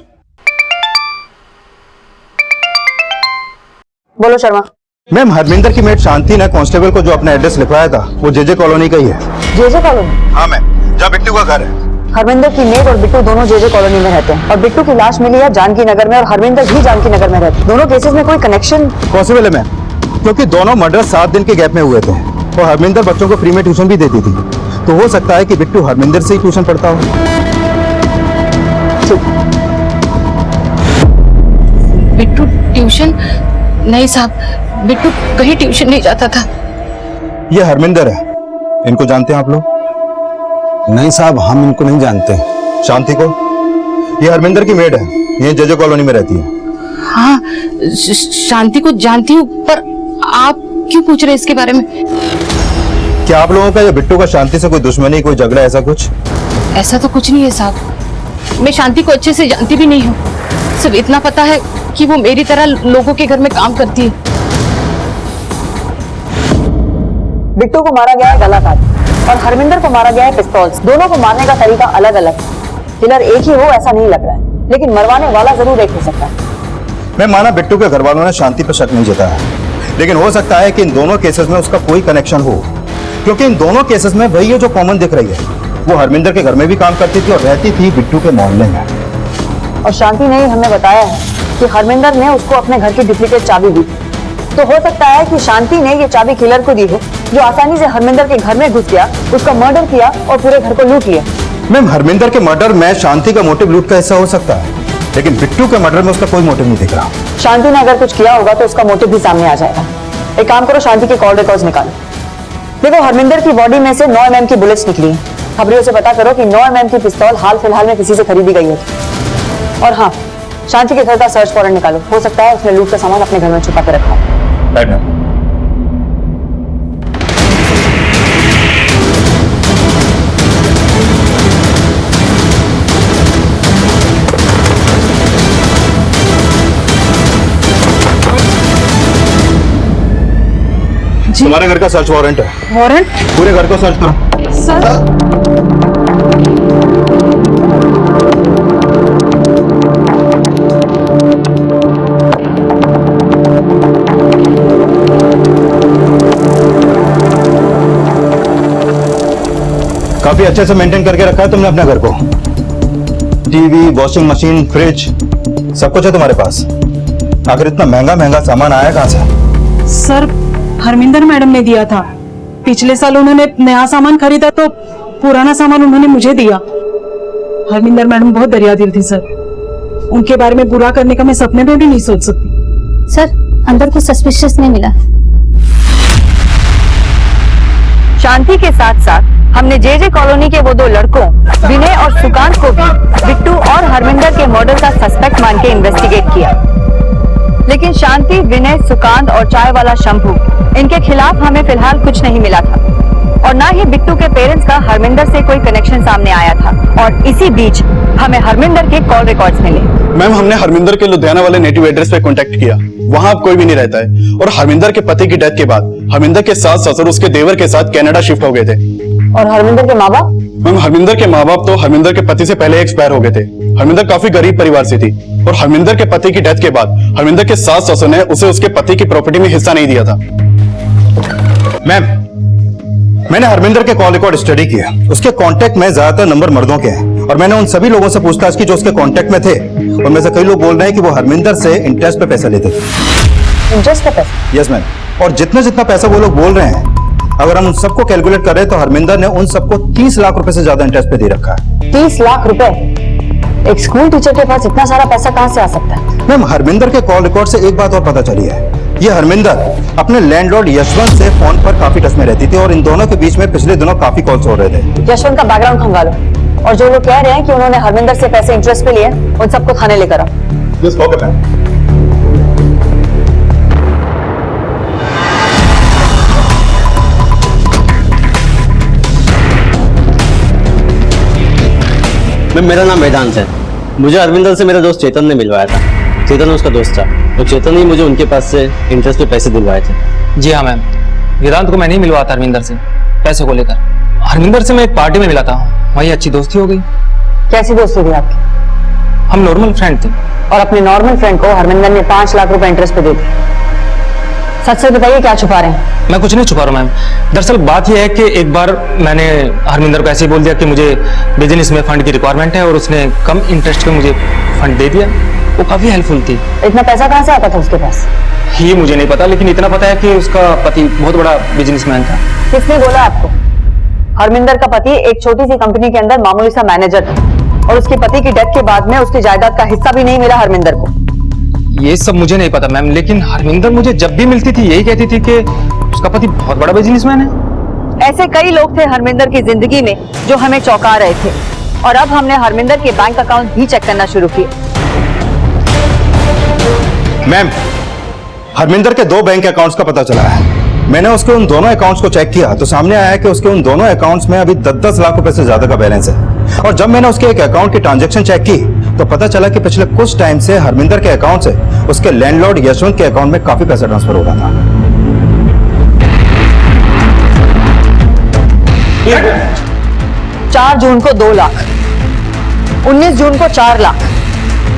बोलो शर्मा। मैम, हरमिंदर की मेट शांति ने कांस्टेबल को जो अपना एड्रेस लिखवाया था वो जेजे कॉलोनी का ही है। JJ colony? हाँ मैम, जहाँ बिट्टू का घर है। हरमिंदर की मेट और बिट्टू दोनों जेजे कॉलोनी में रहते हैं और बिट्टू की लाश मिली है जानकी नगर में और हरमिंदर भी जानकी नगर में रहते हैं। दोनों केसेस में कोई कनेक्शन पॉसिबल है मैम, क्योंकि दोनों मर्डर 7 दिन के गैप में हुए थे और हरमिंदर बच्चों को फ्री में ट्यूशन भी देती थी, तो हो सकता है कि बिट्टू हरमिंदर से ही ट्यूशन पढ़ता हो। बिट्टू ट्यूशन? नहीं साहब, बिट्टू कहीं ट्यूशन नहीं जाता था। ये हरमिंदर है, इनको जानते हैं आप लोग? नहीं साहब, हम इनको नहीं जानते। शांति को? ये हरमिंदर की मेड है, ये जेजे कॉलोनी में रहती है। हाँ, शांति को जानती हूँ, पर आप क्यों पूछ रहे हैं इसके बारे में? क्या आप लोगों का या बिट्टू का शांति से कोई दुश्मनी, कोई झगड़ा, ऐसा कुछ? ऐसा तो कुछ नहीं है साहब, मैं शांति को अच्छे से जानती भी नहीं हूँ। सिर्फ इतना पता है कि वो मेरी तरह लोगों के घर में काम करती है। बिट्टू को मारा गया है गला काट और हरमिंदर को मारा गया है पिस्तौल। दोनों को मारने का तरीका अलग अलग है। किलर एक ही हो ऐसा नहीं लग रहा है, लेकिन मरवाने वाला जरूर एक हो सकता है। मैं माना बिट्टू के घर वालों ने शांति पर शक नहीं जताया, लेकिन हो सकता है कि इन दोनों केसेस में उसका कोई कनेक्शन हो, क्योंकि इन दोनों केसेस में वही है जो कॉमन दिख रही है। वो हरमिंदर के घर में भी काम करती थी और रहती थी बिट्टू के मोहल्ले में। और शांति ने ही हमें बताया है कि हरमिंदर ने उसको अपने घर की डुप्लीकेट चाबी दी। तो हो सकता है कि शांति ने ये चाबी किलर को दी हो, जो आसानी से हरमिंदर के घर में घुस गया, उसका मर्डर किया और पूरे घर को लूट लिया। मैम, हरमिंदर के मर्डर में शांति का मोटिव लूट का हिस्सा हो सकता है, लेकिन बिट्टू के मर्डर में उसका कोई मोटिव नहीं दिख रहा। शांति ने अगर कुछ किया होगा तो उसका मोटिव भी सामने आ जाएगा। एक काम करो, शांति के कॉल रिकॉर्ड्स निकालो। देखो, हरमिंदर की बॉडी में से 9 mm की बुलेट्स निकली हैं। खबरियों से पता करो कि 9 mm की पिस्तौल हाल फिलहाल में किसी से खरीदी गई है। और हाँ, शांति के घर का सर्च वारंट निकालो। हो सकता है उसने लूट का सामान अपने घर में छुपा कर रखा है। तुम्हारे घर का सर्च वारंट है। वारंट? पूरे घर को सर्च करो। सर, काफी अच्छे से मेंटेन करके रखा है तुमने अपने घर को। टीवी, वॉशिंग मशीन, फ्रिज, सब कुछ है तुम्हारे पास। आखिर इतना महंगा महंगा सामान आया कहाँ से? सर, हरमिंदर मैडम ने दिया था। पिछले साल उन्होंने नया सामान खरीदा तो पुराना सामान उन्होंने मुझे दिया। हरमिंदर मैडम बहुत दरियादिल थी सर, उनके बारे में बुरा करने का मैं सपने में भी नहीं सोच सकती। सर, अंदर कुछ सस्पिशियस नहीं मिला। शांति के साथ साथ हमने जेजे कॉलोनी के वो 2 लड़कों विनय और सुकांत को भी बिट्टू और हरमिंदर के मर्डर का सस्पेक्ट मान के इन्वेस्टिगेट किया। लेकिन शांति, विनय, सुकांत और चाय वाला शंभू, इनके खिलाफ हमें फिलहाल कुछ नहीं मिला था और ना ही बिट्टू के पेरेंट्स का हरमिंदर से कोई कनेक्शन सामने आया था। और इसी बीच हमें हरमिंदर के कॉल रिकॉर्ड्स मिले। मैम, हमने हरमिंदर के लुधियाना वाले नेटिव एड्रेस पे कांटेक्ट किया। वहां अब कोई भी नहीं रहता है और हरमिंदर के पति की डेथ के बाद हरमिंदर के सास ससुर उसके देवर के साथ कनाडा शिफ्ट हो गए थे। और हरमिंदर के माँ बाप? मैम, हरमिंदर के माँ बाप तो हरमिंदर के पति से पहले एक्सपायर हो गए थे। हरमिंदर काफी गरीब परिवार से थी और हरमिंदर के पति की डेथ के बाद हरमिंदर के सास ससुर ने उसे उसके पति की प्रॉपर्टी में हिस्सा नहीं दिया था। मैम, मैंने हरमिंदर के कॉल रिकॉर्ड स्टडी किया। उसके कांटेक्ट में ज्यादातर नंबर मर्दों के हैं और मैंने उन सभी लोगों से पूछताछ की जो उसके कांटेक्ट में थे। उनमें से कई लोग बोल रहे हैं कि वो हरमिंदर से इंटरेस्ट पे पैसा लेते थे। इंटरेस्ट पे पैसा? यस मैम, और जितना जितना पैसा वो लोग बोल रहे हैं, अगर हम उन सबको कैलकुलेट करें तो हरमिंदर ने उन सबको 30 लाख रुपए से ज्यादा इंटरेस्ट पे दे रखा है। 30 लाख रुपए? एक स्कूल टीचर के पास इतना सारा पैसा कहाँ से आ सकता है? मैम, हरमिंदर के कॉल रिकॉर्ड से एक बात और पता चली है। ये हरमिंदर अपने लैंडलॉर्ड यशवंत से फोन पर काफी टच में रहती थी और इन दोनों के बीच में पिछले दिनों काफी कॉल्स हो रहे थे। यशवंत का बैकग्राउंड खंगालो और जो लोग कह रहे हैं कि उन्होंने हरमिंदर से पैसे इंटरेस्ट पे लिए, उन सबको थाने लेकर आओ। Yes, okay ma'am. मैम, मेरा नाम वेदांत है। मुझे अरविंदर से मेरे दोस्त चेतन ने मिलवाया था। चेतन उसका दोस्त था और चेतन ही मुझे उनके पास से इंटरेस्ट पे पैसे दिलवाए थे। जी हाँ मैम, वेदांत को मैं नहीं मिलवा था हरमिंदर से पैसे को लेकर। हरमिंदर से मैं एक पार्टी में मिला था, वहीं अच्छी दोस्ती हो गई। कैसी दोस्ती थी आपकी? हम नॉर्मल फ्रेंड थे। और अपने नॉर्मल फ्रेंड को हरमिंदर ने 5 लाख रुपए इंटरेस्ट पे दे दिए। सच से बताइए, क्या छुपा रहे हैं? मैं कुछ नहीं छुपा रहा मैम। दरअसल बात यह है कि एक बार मैंने हरमिंदर को ऐसे ही बोल दिया कि मुझे बिजनेस में फंड की रिक्वायरमेंट है, और उसने कम इंटरेस्ट पे मुझे फंड दे दिया। वो काफी हेल्पफुल थी। इतना पैसा कहाँ से आता था उसके पास? ये मुझे नहीं पता, लेकिन इतना पता है कि उसका पति बहुत बड़ा बिजनेसमैन था। किसने बोला आपको? हरमिंदर का पति एक छोटी सी कंपनी के अंदर मामूली सा मैनेजर था, और उसके पति की डेथ के बाद में उसकी जायदाद का हिस्सा भी नहीं मिला हरमिंदर को। ये सब मुझे नहीं पता मैम, लेकिन हरमिंदर मुझे जब भी मिलती थी यही कहती थी कि उसका पति बहुत बड़ा बिजनेसमैन है। ऐसे कई लोग थे हरमिंदर की जिंदगी में जो हमें चौंका रहे थे, और अब हमने हरमिंदर के बैंक अकाउंट भी चेक करना शुरू किए। मैम, हरमिंदर के 2 बैंक अकाउंट्स का पता चला है। मैंने उसके उन दोनों अकाउंट्स को चेक किया तो सामने आया कि उसके उन दोनों अकाउंट्स में अभी 10-10 लाख रुपए से ज्यादा का बैलेंस है। और जब मैंने उसके एक अकाउंट की ट्रांजैक्शन चेक की तो पता चला कि पिछले कुछ टाइम से हरमिंदर के अकाउंट से उसके लैंडलॉर्ड यशवंत के अकाउंट में काफी पैसा ट्रांसफर हो रहा था। 4 जून को 2 लाख, 19 जून को 4 लाख,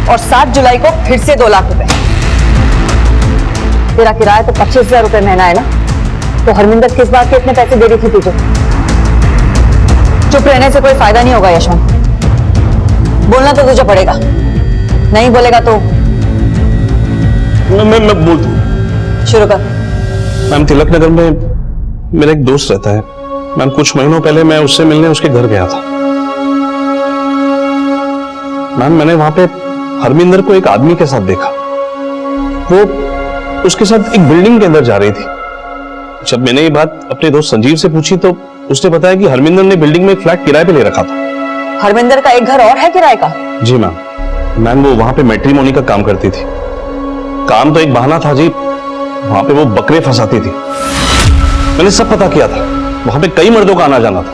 और 7 जुलाई को फिर से 2 लाख रुपए। तेरा किराया तो 25,000 रुपए महीना है ना? तो हरमिंदर किस बात के इतने पैसे दे रही थी तुझे? चुप रहने से कोई फायदा नहीं होगा यशवंत, बोलना तो तुझे पड़ेगा। नहीं बोलेगा तो मैं बोल दूं। शुरू कर। मैम, तिलक नगर में मेरा एक दोस्त रहता है। मैम, कुछ महीनों पहले मैं उससे मिलने उसके घर गया था। मैम, मैंने वहां पे हरमिंदर को एक आदमी के साथ देखा। वो उसके साथ एक बिल्डिंग के अंदर जा रही थी। जब मैंने ये बात अपने दोस्त संजीव से पूछी तो उसने बताया कि हरमिंदर ने बिल्डिंग में एक फ्लैट किराए पे ले रखा था। हरमिंदर का एक घर और है किराए का? जी मैम। मैम, वो वहां पे मैट्रिमोनी का काम करती थी। काम तो एक बहाना था जी, वहां पे वो बकरे फंसाती थी। मैंने सब पता किया था, वहां पे कई मर्दों का आना जाना था।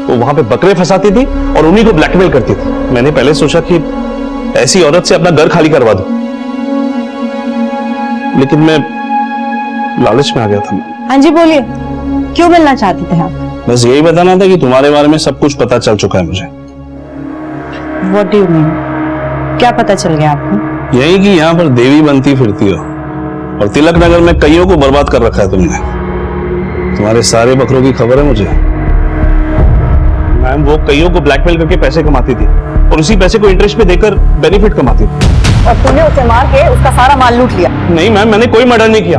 वो वहां पे बकरे फंसाती थी और उन्हीं को ब्लैकमेल करती थी। मैंने पहले सोचा कि ऐसी औरत से अपना घर खाली करवा दूं, लेकिन मैं लालच में आ गया था। हाँ जी बोलिए, क्यों मिलना चाहते थे आप? बस यही बताना था कि तुम्हारे बारे में सब कुछ पता चल चुका है मुझे। What do you mean? क्या पता चल गया आपको? यही कि यहाँ पर देवी बनती फिरती हो, और तिलक नगर में कईयों को बर्बाद कर रखा है तुमने। तुम्हारे सारे बकरों की खबर है मुझे। मैम, वो कईयों को ब्लैकमेल करके पैसे कमाती थी, और उसी पैसे को इंटरेस्ट पे देकर बेनिफिट कमाती थी। और तूने उसे मार के उसका सारा माल लूट लिया? नहीं मैम, मैंने कोई मर्डर नहीं किया।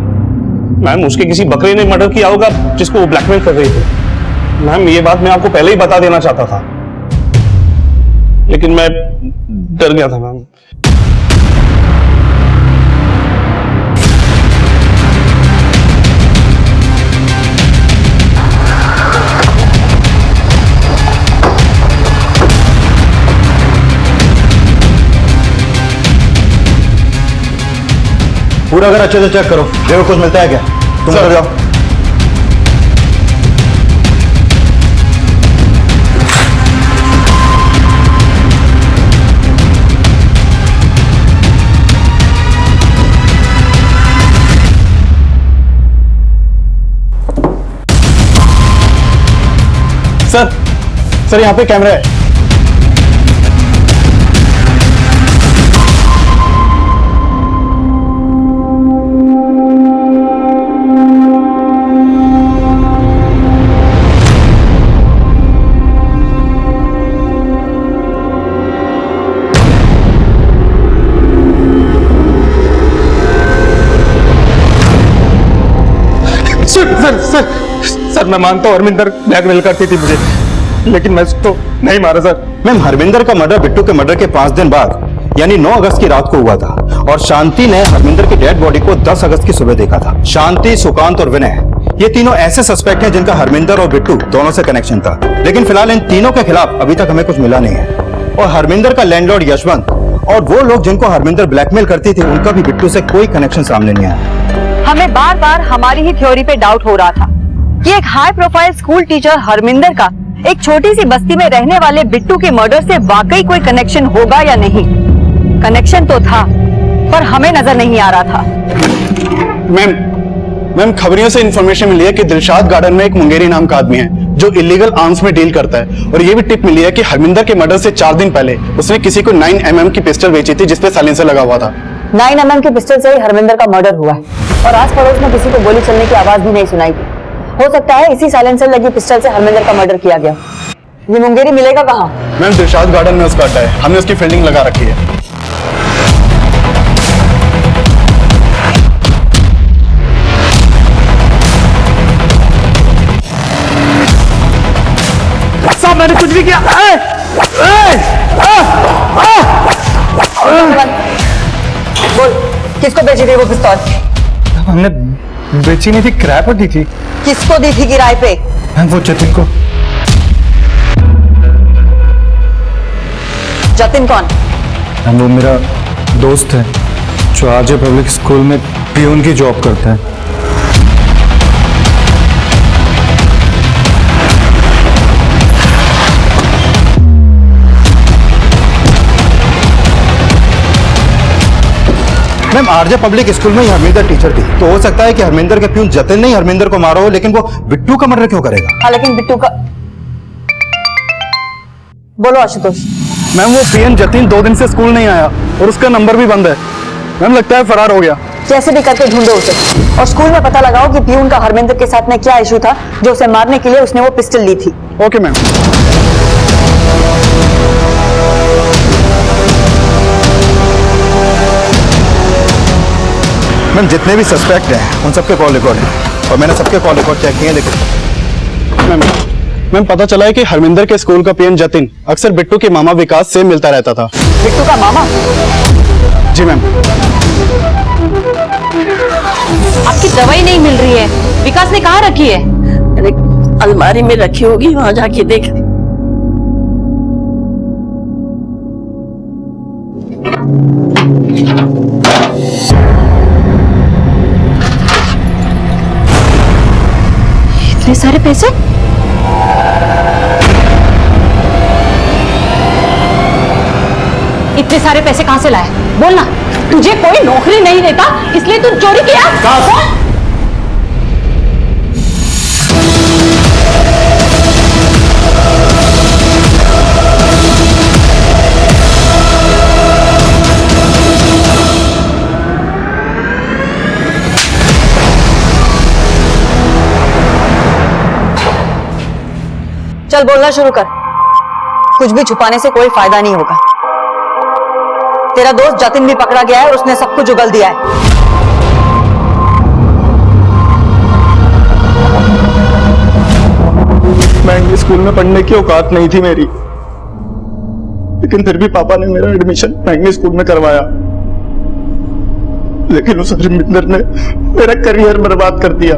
मैम, उसके किसी बकरे ने मर्डर किया होगा जिसको वो ब्लैकमेल कर रही थी। मैम, ये बात मैं आपको पहले ही बता देना चाहता था, लेकिन मैं डर गया था मैम। पूरा अगर अच्छे से चेक करो, देखो कुछ मिलता है क्या। तुम कर जाओ। सर यहाँ पे कैमरा है। सर मैं मानता हूँ हरमिंदर ब्लैकमेल करती थी मुझे, लेकिन मैं उसको नहीं मारा सर। मैम, हरमिंदर का मर्डर बिट्टू के मर्डर के 5 दिन बाद यानी 9 अगस्त की रात को हुआ था, और शांति ने हरमिंदर की डेड बॉडी को 10 अगस्त की सुबह देखा था। शांति, सुकांत और विनय, ये तीनों ऐसे सस्पेक्ट हैं जिनका हरमिंदर और बिट्टू दोनों से कनेक्शन था। लेकिन फिलहाल इन तीनों के खिलाफ अभी तक हमें कुछ मिला नहीं है। और हरमिंदर का लैंडलॉर्ड यशवंत और वो लोग जिनको हरमिंदर ब्लैकमेल करती थी, उनका भी बिट्टू से कोई कनेक्शन सामने नहीं आया। हमें बार बार हमारी ही थ्योरी पे डाउट हो रहा था कि एक high profile school teacher Harminder का एक छोटी सी बस्ती में रहने वाले बिट्टू के मर्डर से वाकई कोई कनेक्शन होगा या नहीं। कनेक्शन तो था, पर हमें नजर नहीं आ रहा था। मैम खबरियों से इन्फॉर्मेशन मिली है कि दिलशाद गार्डन में एक मुंगेरी नाम का आदमी है जो इलीगल आर्म्स में डील करता है, और ये भी टिप मिली है कि हरमिंदर के मर्डर से 4 दिन पहले उसने किसी को 9 mm की पिस्टल बेची थी जिसपे साइलेंसर लगा हुआ था। 9 mm की पिस्टल से ही हरमिंदर का मर्डर हुआ है और आस पड़ोस में किसी को गोली चलने की आवाज भी नहीं सुनाई दी। हो सकता है इसी साइलेंसर लगी पिस्टल से हरमिंदर का मर्डर किया गया। ये मुंगेरी मिलेगा कहाँ? मैम दिलशाद गार्डन में उसका अड्डा है, हमने उसकी फील्डिंग लगा रखी है। साहब मैंने कुछ भी किया। बोल, किसको बेची थी वो पिस्तौल? हमने बेची नहीं थी, किराए पर दी थी। किसको दी थी किराए पे? वो जतिन को। जतिन कौन? वो मेरा दोस्त है जो आरजे पब्लिक स्कूल में पियून की जॉब करता है। मैम आरजे पब्लिक स्कूल में ही हरमिंदर टीचर थी, तो हो सकता है कि हरमिंदर के प्यून जतिन ने हरमिंदर को मारा हो, लेकिन वो बिट्टू का मर्डर क्यों करेगा? हाँ लेकिन बिट्टू का, बोलो आशुतोष। मैम वो पीएन जतिन 2 दिन से स्कूल नहीं आया और उसका नंबर भी बंद है। मैम लगता है फरार हो गया। कैसे भी करके ढूंढो उसे और स्कूल में पता लगाओ कि प्यून का हरमिंदर के साथ में क्या इशू था जो उसे मारने के लिए उसने वो पिस्टल ली थी। Okay ma'am. मैम जितने भी सस्पेक्ट हैं उन सबके कॉल रिकॉर्ड है और मैंने सबके कॉल रिकॉर्ड चेक किए, लेकिन मैम पता चला है कि हरमिंदर के स्कूल का पीएन जतिन अक्सर बिट्टू के मामा विकास से मिलता रहता था। बिट्टू का मामा? जी मैम। आपकी दवाई नहीं मिल रही है, विकास ने कहाँ रखी है? अरे अलमारी में रखी होगी, वहां जाके देख। इतने सारे पैसे? इतने सारे पैसे कहां से लाए? बोलना। तुझे कोई नौकरी नहीं देता इसलिए तू चोरी किया? बोल। चल बोलना शुरू कर। कुछ भी छुपाने से कोई फायदा नहीं होगा। तेरा दोस्त जतिन भी पकड़ा गया है और उसने सब कुछ उगल दिया है। मैं स्कूल में पढ़ने की औकात नहीं थी मेरी, लेकिन फिर भी पापा ने मेरा एडमिशन महंगे स्कूल में करवाया। लेकिन उस हरमिंदर ने मेरा करियर बर्बाद कर दिया।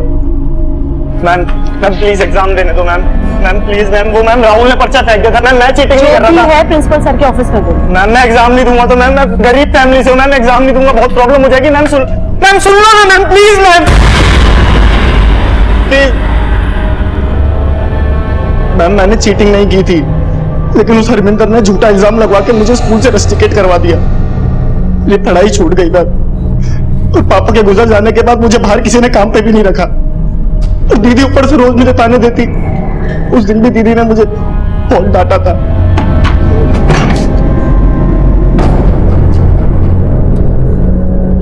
मैम प्लीज एग्जाम देने दो मैम। मैम प्लीज मैम, वो मैम राहुल ने पर्चा फेंक दिया था। मैम मैं चीटिंग नहीं कर रहा था। है प्रिंसिपल सर के ऑफिस में बोलो। मैम मैं एग्जाम नहीं दूंगा तो मैम, मैं गरीब फैमिली से हूँ मैम, एग्जाम नहीं दूंगा, बहुत प्रॉब्लम हो जाएगी। मैम सुन लो ना ma'am, please ma'am please. Ma'am मैंने चीटिंग नहीं की थी, लेकिन उस हरमिंदर ने झूठा इल्जाम लगवा के मुझे स्कूल से रस्टिकेट करवा दिया। मेरी पढ़ाई छूट गई मैम, और पापा के गुजर जाने के बाद मुझे बाहर किसी ने काम पे भी नहीं रखा। और दीदी ऊपर से रोज मुझे ताने देती। उस दिन भी दीदी ने मुझे बहुत डांटा था।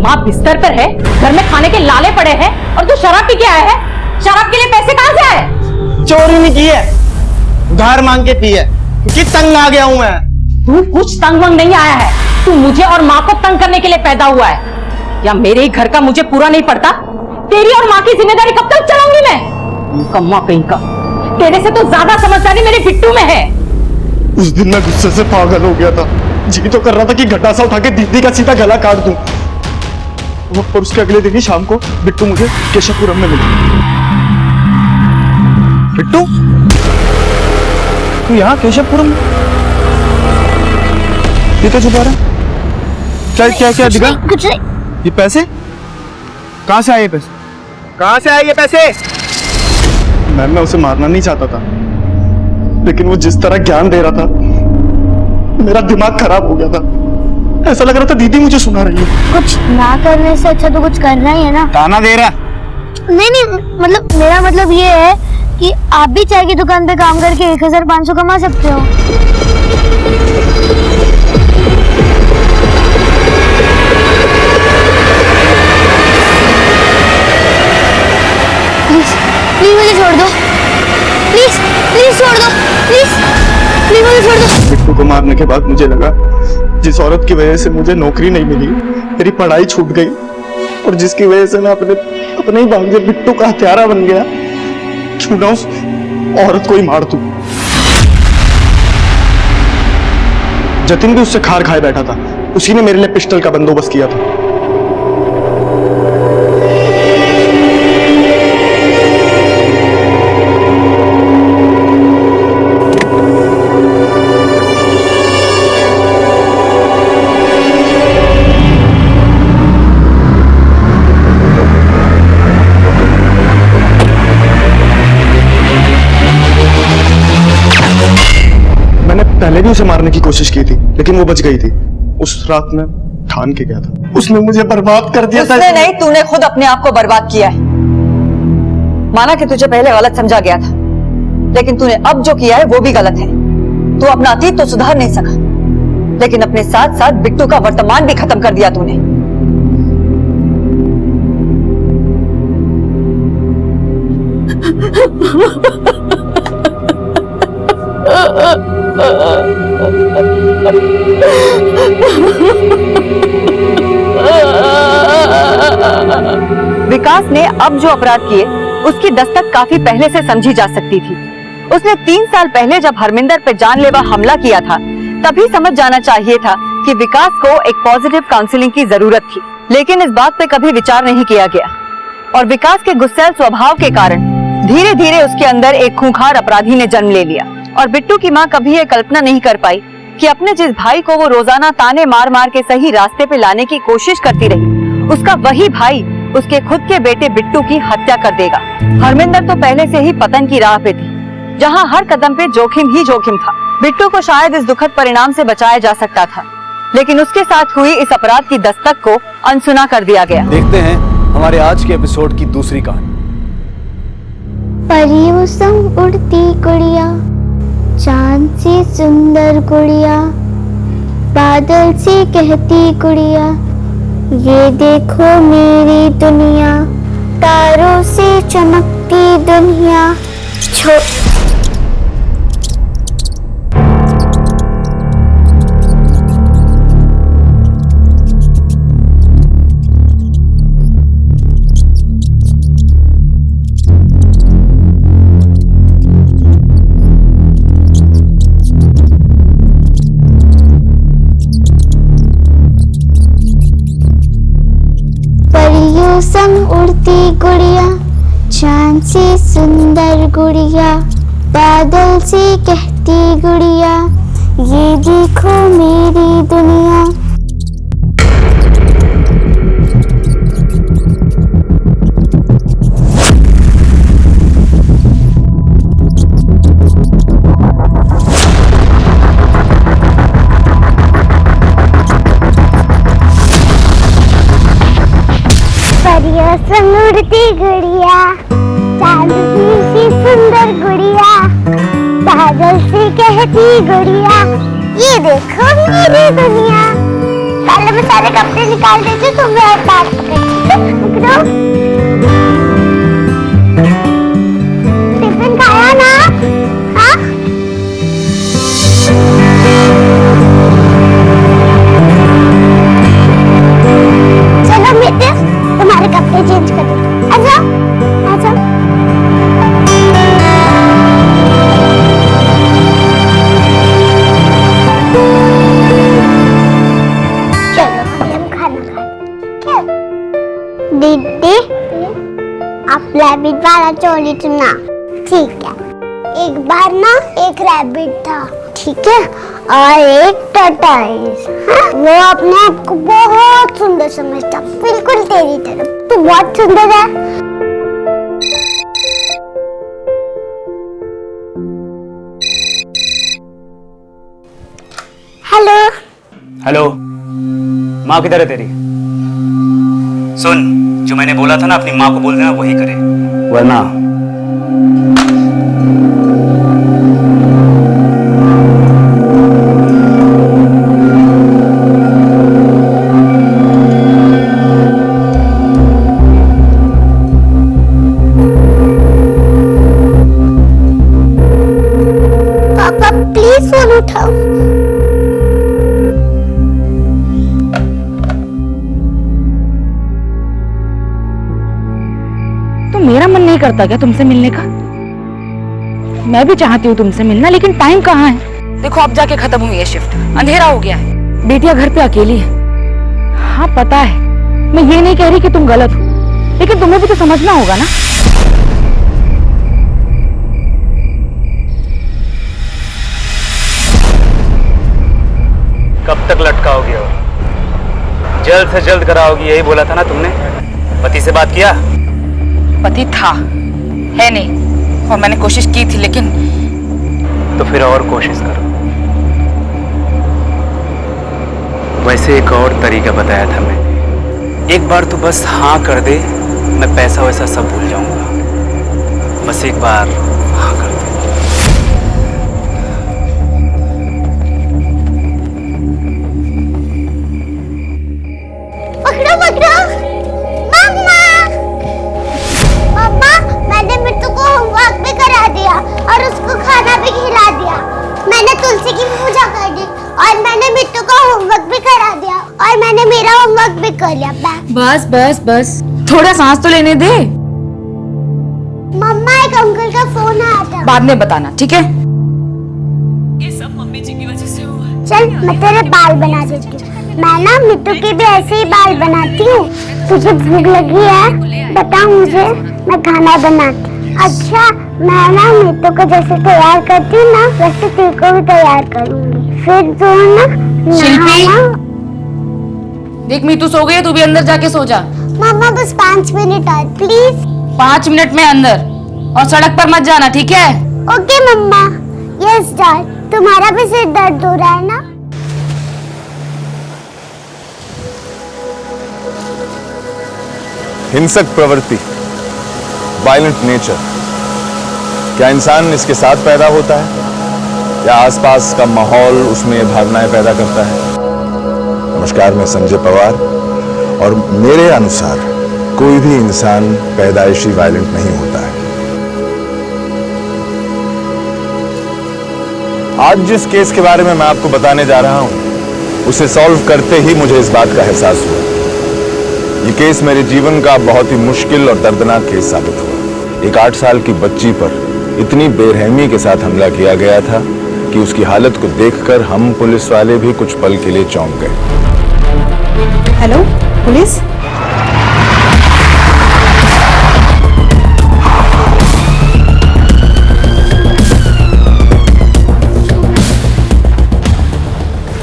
माँ बिस्तर पर है, घर में खाने के लाले पड़े हैं और तू शराब पी के आया है। शराब के लिए पैसे कहाँ से आए? चोरी नहीं की है, उधार मांग के पी है, क्योंकि तंग आ गया हूं मैं। तू कुछ तंग वंग नहीं आया है, तू मुझे और माँ को तंग करने के लिए पैदा हुआ है। या मेरे ही घर का मुझे पूरा नहीं पड़ता? तेरी और माँ की जिम्मेदारी कब तक चलाऊंगी मैं? कम्मा कहीं का, तेरे से तो ज्यादा समझदारी मेरे बिट्टू में है। उस दिन मैं गुस्से से पागल हो गया था। जी तो कर रहा था कि गड्ढा उठा के दीदी का सीधा गला काट दूं। और उसके अगले दिन ही शाम को बिट्टू मुझे केशवपुरम में मिला। बिट्टू तू यहाँ केशवपुरम? ये तो छुपा रहा। क्या क्या क्या दिखा? कुछ नहीं। ये पैसे कहाँ से आए? ये पैसे कहां से आए ये पैसे? मैं उसे मारना नहीं चाहता था, लेकिन वो जिस तरह ज्ञान दे रहा था मेरा दिमाग खराब हो गया था। ऐसा लग रहा था दीदी मुझे सुना रही है। कुछ ना करने से अच्छा तो कुछ करना ही है ना। ताना दे रहा, नहीं, मतलब मेरा मतलब ये है कि आप भी चाय की दुकान पे काम करके 1500 कमा सकते हो। प्लीज मुझे छोड़ दो, प्लीज छोड़ दो, प्लीज मुझे छोड़ दो। बिट्टू को मारने के बाद मुझे लगा जिस औरत की वजह से मुझे नौकरी नहीं मिली, मेरी पढ़ाई छूट गई और जिसकी वजह से मैं अपने ही भाग से बिट्टू का हत्यारा बन गया, क्यों ना उस औरत को ही मार दूं। जतिन भी उससे खार खाए बैठा था, उसी ने मेरे लिए पिस्टल का बंदोबस्त किया था। पहले भी उसे मारने की कोशिश की थी, लेकिन वो बच गई थी। उस रात में ठान के गया था, उसने मुझे बर्बाद कर दिया था। उसने नहीं, तूने खुद अपने आप को बर्बाद किया है। माना कि तुझे पहले गलत समझा गया था, लेकिन तूने अब जो किया है वो भी गलत है। तू अपना अतीत तो सुधार नहीं सका, लेकिन अपने साथ साथ बिट्टू का वर्तमान भी खत्म कर दिया तूने। विकास ने अब जो अपराध किए उसकी दस्तक काफी पहले से समझी जा सकती थी। उसने 3 साल पहले जब हरमिंदर पे जानलेवा हमला किया था, तभी समझ जाना चाहिए था कि विकास को एक पॉजिटिव काउंसलिंग की जरूरत थी, लेकिन इस बात पे कभी विचार नहीं किया गया और विकास के गुस्सैल स्वभाव के कारण धीरे धीरे उसके अंदर एक खूंखार अपराधी ने जन्म ले लिया। और बिट्टू की माँ कभी ये कल्पना नहीं कर पाई कि अपने जिस भाई को वो रोजाना ताने मार मार के सही रास्ते पे लाने की कोशिश करती रही, उसका वही भाई उसके खुद के बेटे बिट्टू की हत्या कर देगा। हरमिंदर तो पहले से ही पतन की राह पे थी, जहाँ हर कदम पे जोखिम ही जोखिम था। बिट्टू को शायद इस दुखद परिणाम से बचाया जा सकता था, लेकिन उसके साथ हुई इस अपराध की दस्तक को अनसुना कर दिया गया। देखते हैं हमारे आज के एपिसोड की दूसरी कहानी। परियों संग उड़ती गुड़िया, चांद सी सुंदर गुड़िया, बादल से कहती गुड़िया, ये देखो मेरी दुनिया, तारों से चमकती दुनिया। संग उड़ती गुड़िया, चांद से सुंदर गुड़िया, बादल से कहती गुड़िया, ये देखो मेरी दुनिया। परियों संग उड़ती गुड़िया, चांद सी सुंदर गुड़िया, बादल से कहती गुड़िया, ये देखो मेरी दुनिया। पहले मैं सारे कपड़े निकाल देती हूँ, तुम मेरा हाथ पकड़ो। टिफिन खाया ना? हाँ? चलो बेटे, तुम्हारे कपड़े चेंज कर दो। आजा, आजा। चलो हम खाना खाते। दीदी, आप रैबिट वाला चोली चुना। ठीक है। एक बार ना एक रैबिट था, ठीक है, और एक टर्टल। वो अपने आप को बहुत सुंदर समझता, बिल्कुल तेरी तरफ। तू बहुत सुंदर है। हेलो। हेलो, माँ किधर है तेरी? सुन, जो मैंने बोला था ना अपनी माँ को बोल देना वही करे, वरना पापा प्लीज फोन उठाओ। तो मेरा मन नहीं करता क्या तुमसे मिलने का? मैं भी चाहती हूँ तुमसे मिलना, लेकिन टाइम कहाँ है? देखो अब जाके खत्म हुई है शिफ्ट, अंधेरा हो गया है, बेटिया घर पे अकेली है। हाँ पता है, मैं ये नहीं कह रही कि तुम गलत हो, लेकिन तुम्हें भी तो समझना होगा ना। कब तक लटकाओगी और जल्द से जल्द कराओगी, यही बोला था ना तुमने। पति से बात किया? पति था, है नहीं, और मैंने कोशिश की थी, लेकिन तो फिर और कोशिश करो। वैसे एक और तरीका बताया था मैंने, एक बार तो बस हाँ कर दे, मैं पैसा वैसा सब भूल जाऊंगा। बस एक बार हाँ कर दे। पकड़ो पकड़ो। मम्मा मम्मा, मैंने मिट्टू को होमवर्क भी करा दिया और उसको खाना भी खिला दिया। मैंने तुलसी की पूजा कर दी और मैंने मिट्टू को होमवर्क भी करा दिया और मैंने मेरा होमवर्क भी कर लिया। बस बस बस, थोड़ा सांस तो लेने दे। मम्मा एक अंकल का फोन आया था। बाद में बताना, ठीक है? चल मैं तेरे बाल बना देती हूँ। मैं ना मिट्टू के भी ऐसे ही बाल बनाती हूँ। तुझे भूख लगी है? बता मुझे, मैं खाना बनाती हूँ। अच्छा, मैं ना मिट्टू को जैसे तैयार करती हूँ ना, वैसे तेरे को भी तैयार करूँगी। फिर तो ना शिल्पी, देख मीतू सो गई है, तू भी अंदर जाके सो जा। मम्मा बस 5 मिनट और प्लीज। 5 मिनट में अंदर, और सड़क पर मत जाना, ठीक है? Okay mama. Yes dad. तुम्हारा भी सिर दर्द हो रहा है ना? हिंसक प्रवृत्ति, वायलेंट नेचर, क्या इंसान इसके साथ पैदा होता है या आसपास का माहौल उसमें भावनाएं पैदा करता है? नमस्कार, मैं संजय पवार, और मेरे अनुसार कोई भी इंसान पैदाइशी वायलेंट नहीं होता है। आज जिस केस के बारे में मैं आपको बताने जा रहा हूं, उसे सॉल्व करते ही मुझे इस बात का एहसास हुआ। ये केस मेरे जीवन का बहुत ही मुश्किल और दर्दनाक केस साबित हुआ। एक 8 साल की बच्ची पर इतनी बेरहमी के साथ हमला किया गया था कि उसकी हालत को देखकर हम पुलिस वाले भी कुछ पल के लिए चौंक गए। Hello police?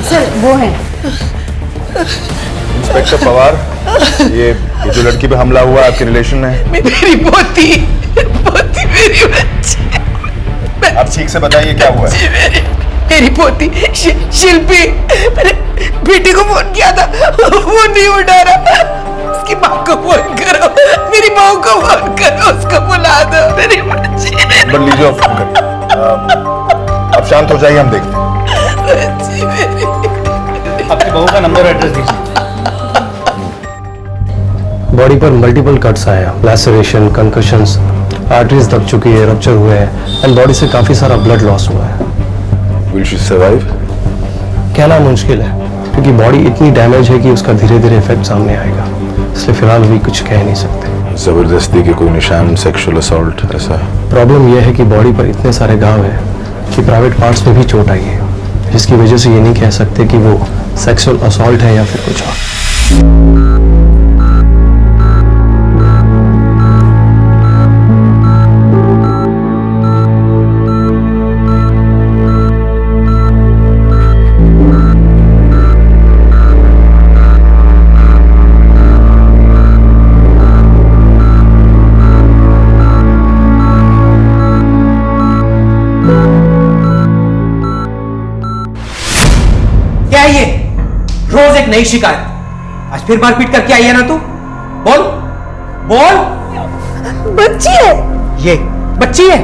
सर वो है इंस्पेक्टर पवार, ये जो लड़की पे हमला हुआ आपके रिलेशन में है? मेरी पोती मेरी बच्ची। आप ठीक से बताइए क्या हुआ है? मेरी पोती शिल्पी, मैंने बेटी को फोन किया था, वो नहीं उठा रहा। उसकी माँ को फोन करो, मेरी माँ को फोन करो, उसको बुला दो। मेरी बच्ची, नंबर लीजिए और फोन करिए। आप शांत हो जाइए, हम देखते हैं। बच्ची मेरी। आपकी बहू का नंबर एड्रेस दीजिए। बॉडी पर मल्टीपल कट्स आए हैं, लैसरेशन, कंकशंस, आर्टरीज दब चुकी है, रप्चर हुए हैं, एंड बॉडी से काफी सारा ब्लड लॉस हुआ है। Will she survive? कहना मुश्किल है, क्योंकि बॉडी इतनी डैमेज है कि उसका धीरे धीरे इफेक्ट सामने आएगा, इसलिए फिलहाल भी कुछ कह नहीं सकते। जबरदस्ती के कोई निशान, सेक्सुअल असॉल्ट ऐसा? प्रॉब्लम यह है कि बॉडी पर इतने सारे घाव हैं कि प्राइवेट पार्ट्स में भी चोट आई है, जिसकी वजह से ये नहीं कह सकते कि वो सेक्सुअल असॉल्ट है या फिर कुछ और। क्या ये रोज एक नई शिकायत? आज फिर मारपीट करके आई है ना तू? बोल, बोल। बच्ची है ये बच्ची है?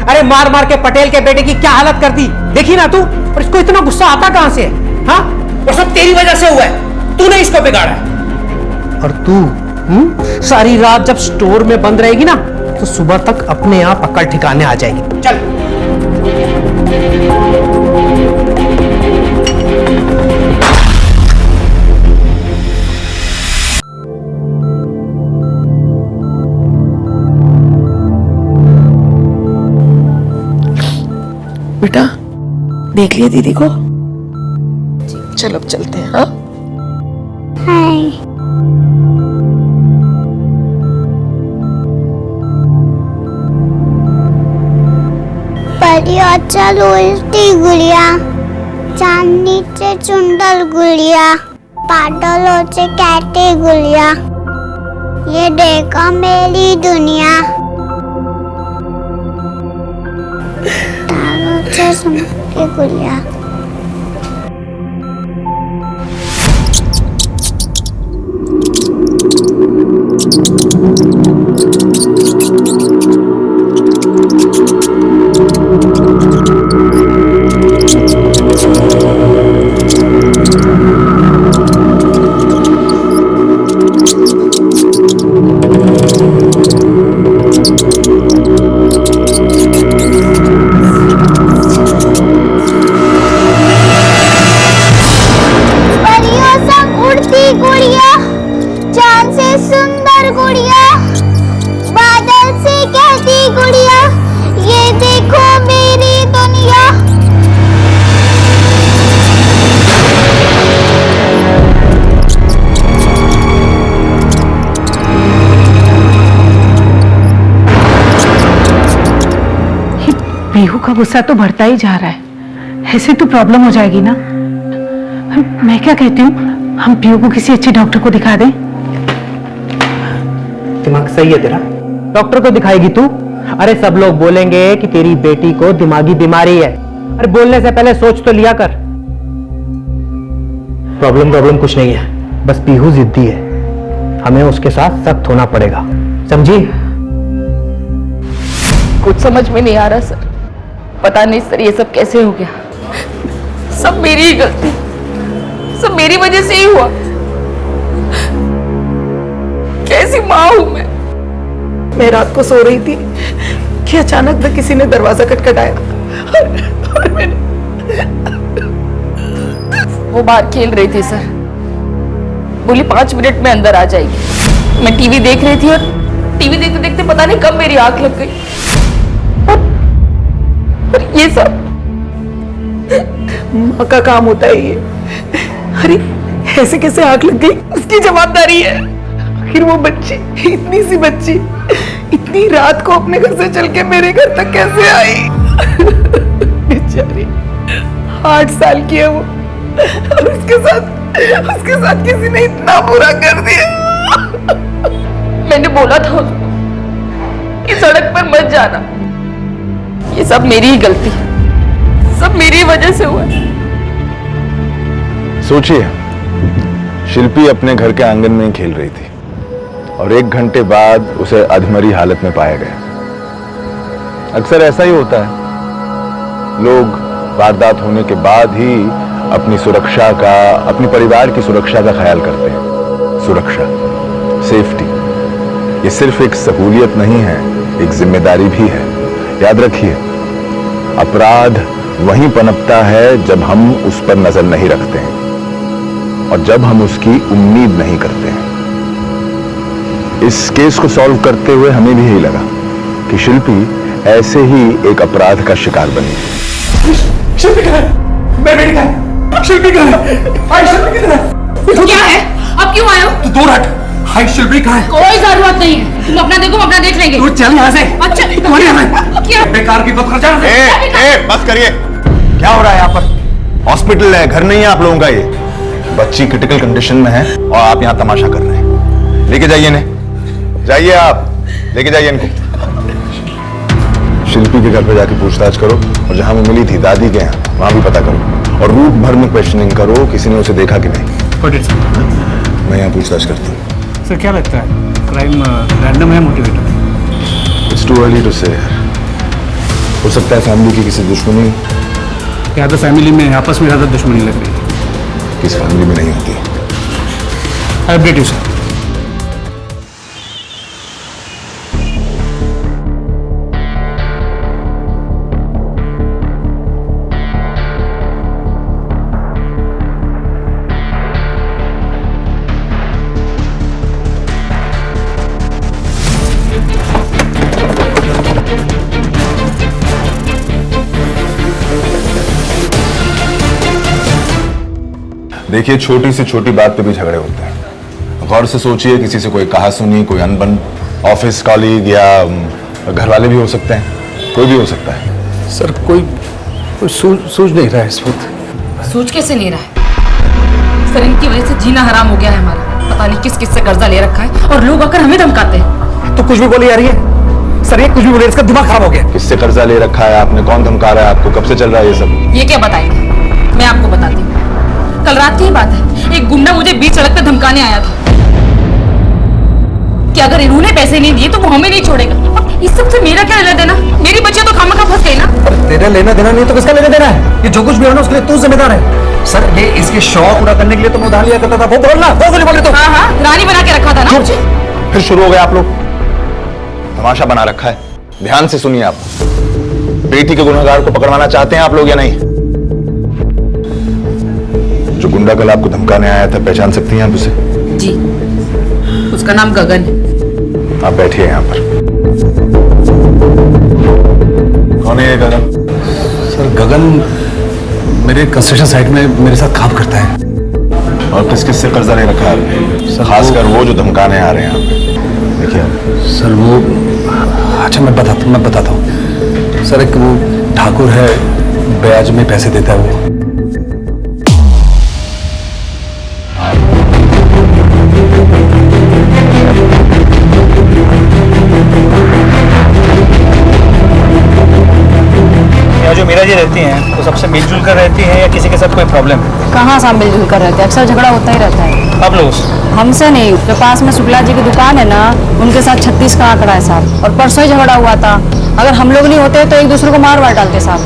अरे मार मार के पटेल के बेटे की क्या हालत कर दी, देखी ना तू। और इसको इतना गुस्सा आता कहां से है? हाँ, वो सब तेरी वजह से हुआ है, तूने इसको बिगाड़ा है। और तू सारी रात जब स्टोर में बंद रहेगी ना, तो सुबह तक अपने आप अकल ठिकाने आ जाएगी। चल। बेटा देख लिया दीदी को? चल अब चलते हैं। हाँ परिया उल्टी गुड़िया, चांदनीचे चुंदल गुड़िया, पाडलोचे कैटे गुड़िया, ये देखो मेरी दुनिया। तारोचे सुनके गुड़िया। चांद से सुंदर गुड़िया, बादल से कहती गुड़िया, ये देखो मेरी दुनिया। पीहू का गुस्सा तो बढ़ता ही जा रहा है, ऐसे तो प्रॉब्लम हो जाएगी ना। मैं क्या कहती हूँ, हम पीहू को किसी अच्छे डॉक्टर को दिखा दें। दिमाग सही है तेरा, डॉक्टर को दिखाएगी तू? अरे सब लोग बोलेंगे कि तेरी बेटी को दिमागी बीमारी है। अरे बोलने से पहले सोच तो लिया कर। प्रॉब्लम कुछ नहीं है, बस पीहू जिद्दी है, हमें उसके साथ सख्त होना पड़ेगा, समझी? कुछ समझ में नहीं आ रहा सर, पता नहीं सर ये सब कैसे हो गया। सब मेरी ही गलती, सब मेरी वजह से ही हुआ। कैसी माँ हूं मैं रात को सो रही थी कि अचानक से किसी ने दरवाजा खटखटाया और मैंने वो बाहर खेल रही थी सर, बोली 5 मिनट में अंदर आ जाएगी। मैं टीवी देख रही थी और टीवी देखते देखते पता नहीं कब मेरी आंख लग गई और ये सब माँ का काम होता है ये। अरे ऐसे कैसे आंख लग गई, उसकी जवाबदारी है। आखिर वो बच्ची, इतनी सी बच्ची, इतनी रात को अपने घर से चल के मेरे घर तक कैसे आई? बेचारी 8 साल की है वो, और उसके साथ किसी ने इतना बुरा कर दिया। मैंने बोला था उसको कि सड़क पर मत जाना। ये सब मेरी ही गलती है, सब मेरी वजह से हुआ। सोचिए, शिल्पी अपने घर के आंगन में खेल रही थी और 1 घंटे बाद उसे अधमरी हालत में पाया गया। अक्सर ऐसा ही होता है, लोग वारदात होने के बाद ही अपनी सुरक्षा का, अपने परिवार की सुरक्षा का ख्याल करते हैं। सुरक्षा, सेफ्टी, ये सिर्फ एक सहूलियत नहीं है, एक जिम्मेदारी भी है। याद रखिए, अपराध वहीं पनपता है जब हम उस पर नजर नहीं रखते हैं और जब हम उसकी उम्मीद नहीं करते हैं। इस केस को सॉल्व करते हुए हमें भी यही लगा कि शिल्पी ऐसे ही एक अपराध का शिकार बनी। शिल्पी कहाँ है? मैं बेटी कहाँ है? शिल्पी कहाँ है? हाय शिल्पी किधर है? क्या है? अब क्यों आए हो? तू दूर हट। हाय शिल्पी कहाँ है? कोई जरूरत नहीं है, तुम अपना देखो, अपना देख लेंगे। तू चल यहाँ से। अच्छा तुम्हारी हमें क्या? बेकार की बात कर जा। बस करिए, क्या हो रहा है यहाँ पर? हॉस्पिटल है, घर नहीं है आप लोगों का। ये बच्ची क्रिटिकल कंडीशन में है और आप यहाँ तमाशा कर रहे हैं। लेके जाइए इन्हें, जाइए आप, लेके जाइए इनको। शिल्पी के घर पे जाके पूछताछ करो और जहां वो मिली थी दादी के यहाँ, वहां भी पता करो और रूट भर में क्वेश्चनिंग करो, किसी ने उसे देखा कि नहीं। मैं यहाँ पूछताछ करता हूँ। सर क्या लगता है क्राइम रैंडम है motivated? It's too early to say. हो सकता है फैमिली की किसी दुश्मनी, या तो फैमिली में आपस में ज़्यादा दुश्मनी लग रही है। किस फैमिली में नहीं होती। I update you sir. देखिए, छोटी से छोटी बात पे भी झगड़े होते हैं। गौर से सोचिए, किसी से कोई कहा सुनी, कोई अनबन ऑफिस कॉलीग या घर वाले भी हो सकते हैं, कोई भी हो सकता है। सर कोई सूझ नहीं रहा है इस वक्त। सोच कैसे नहीं रहा है सर? इनकी वजह से जीना हराम हो गया है हमारा। पता नहीं किस किस से कर्जा ले रखा है और लोग आकर हमें धमकाते हैं। तो कुछ भी बोली जा रही है सर, ये कुछ भी बोले, इसका दिमाग खराब हो गया। किससे कर्जा ले रखा है आपने, कौन धमका रहा है आपको, कब से चल रहा है ये सब? ये क्या बताएंगे, मैं आपको बताती हूँ। कल रात की ही बात है, एक गुंडा मुझे बीच सड़क पे धमकाने आया था कि अगर इन्होंने पैसे नहीं दिए तो वो हमें नहीं छोड़ेगा। अब इस सब से मेरा क्या लेना देना? मेरी बच्चियां तो खामखा फंस गई ना। तेरा लेना देना नहीं तो किसका लेना देना है? ये जो कुछ भी है ना उसके लिए तू जिम्मेदार है। सर ये इसके शौक पूरा करने के लिए तुम उधार लिया करता था, वो बोलना, वो बोले तो। हाँ, रानी बना के रखा था ना। फिर शुरू हो गया आप लोग, तमाशा बना रखा है। ध्यान से सुनिए, आप बेटी के गुनहगार को पकड़वाना चाहते हैं आप लोग या नहीं? जो गुंडा कल आपको धमकाने आया था, पहचान सकती हैं आप उसे? जी, उसका नाम गगन है। आप बैठिए यहाँ पर। कौन है ये गगन? सर गगन मेरे कंस्ट्रक्शन साइट में मेरे साथ काम करता है। और किस किस से कर्जा ले रखा है आपने? खासकर वो जो धमकाने आ रहे हैं आप। देखिए सर वो, अच्छा मैं बताता हूँ सर। एक वो ठाकुर है, ब्याज में पैसे देता है वो। जो मीरा जी रहती हैं वो सबसे मिलजुल कर रहती हैं या किसी के साथ कोई प्रॉब्लम है? कहाँ सब मिलजुल कर रहते हैं, अक्सर झगड़ा होता ही रहता है। आप लोग हमसे नहीं, जो पास में शुक्ला जी की दुकान है ना, उनके साथ 36 का आंकड़ा है साहब। और परसों ही झगड़ा हुआ था। अगर हम लोग नहीं होते तो एक दूसरे को मार डालते साहब।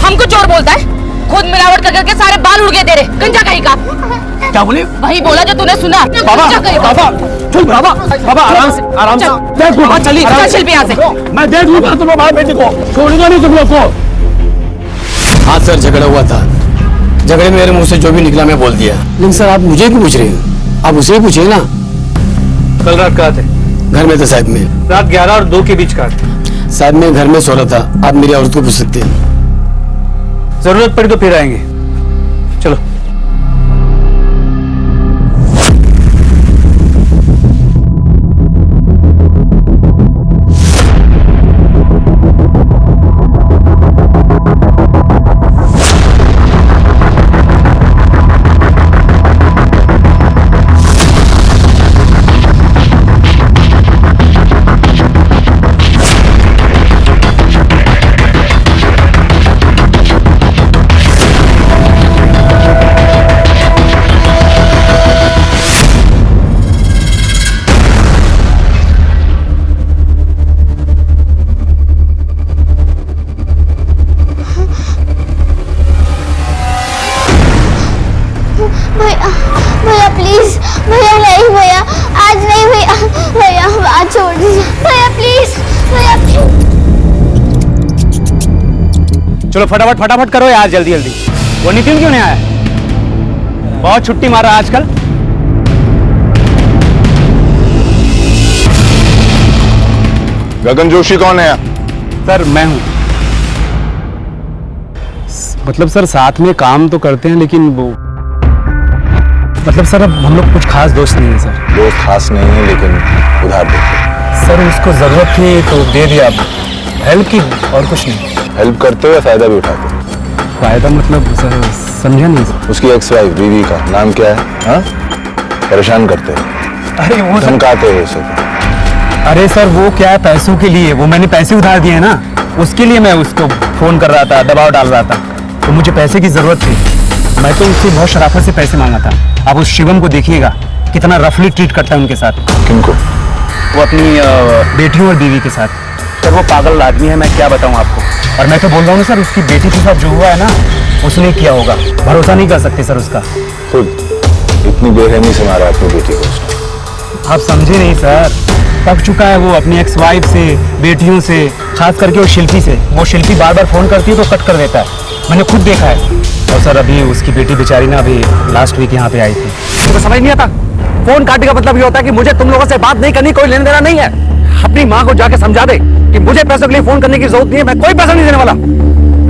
हमको चोर बोलता है, खुद मिलावट कर करके सारे बाल उड़ गए तेरे। गंजा कहीं का? क्या बोले? वही बोला जो तूने सुना। बाबा चल बाबा आराम से देख लूंगा। चल शिल्पी यहाँ से। मैं देख लूंगा तुम्हारे बेटे को, छोड़ूंगा नहीं तुम लोग को। हाँ सर, झगड़ा हुआ था। झगड़े में मेरे मुंह से जो भी निकला मैं बोल दिया। लेकिन सर आप मुझे क्यों पूछ रहे हैं? आप उसे पूछिए ना। कल रात कहाँ थे? घर में थे साहब में। रात 11 और 2 के बीच कहाँ थे? साहब में घर में सो रहा था। आप मेरी औरत को पूछ सकते हैं। जरूरत पड़ी तो फिर आएंगे। चलो। भैया प्लीज, भैया नहीं भैया, आज नहीं भैया, भैया आज छोड़ दीजिए भैया प्लीज, भैया प्लीज। चलो फटाफट करो यार, जल्दी। वो नितिन क्यों नहीं आया? बहुत छुट्टी मार रहा है आजकल। गगन जोशी कौन है? सर मैं हूँ। मतलब सर साथ में काम तो करते हैं, लेकिन वो मतलब सर अब हम लोग कुछ खास दोस्त नहीं है सर। दोस्त खास नहीं है, लेकिन उधार देते। सर उसको जरूरत थी तो दे दिया, हेल्प की और कुछ नहीं। हेल्प करते हो या फायदा भी उठाते हो? फायदा मतलब सर समझा नहीं सर। उसकी एक्स वाइफ बीवी का नाम क्या है? हाँ, परेशान करते हो, अरे वो धमकाते हो उसे। अरे सर वो क्या है, पैसों के लिए। वो मैंने पैसे उधार दिए ना, उसके लिए मैं उसको फोन कर रहा था, दबाव डाल रहा था। तो मुझे पैसे की जरूरत थी, मैं तो उससे बहुत शराफत से पैसे मांगा था। आप उस शिवम को देखिएगा कितना रफली ट्रीट करता है उनके साथ। किनको? वो अपनी बेटियों और बीवी के साथ। सर वो पागल आदमी है, मैं क्या बताऊं आपको। और मैं तो बोल रहा हूँ सर, उसकी बेटी के साथ जो हुआ है ना, उसने किया होगा। भरोसा नहीं कर सकते सर उसका। खुद इतनी बेरहमी से मारा अपनी बेटी को उसने। आप समझे नहीं सर, पक चुका है वो अपनी एक्स वाइफ से, बेटियों से, खास करके वो शिल्पी से। वो शिल्पी बार बार फोन करती है तो कट कर देता है, मैंने खुद देखा है। और सर अभी उसकी बेटी बेचारी ना अभी लास्ट वीक यहाँ पे आई थी। तो समझ नहीं आता, फोन काटने का मतलब ये होता है कि मुझे तुम लोगों से बात नहीं करनी, कोई लेना देना नहीं है। अपनी माँ को जाके समझा दे कि मुझे पैसों के लिए फोन करने की जरूरत नहीं है, मैं कोई पैसा नहीं देने वाला।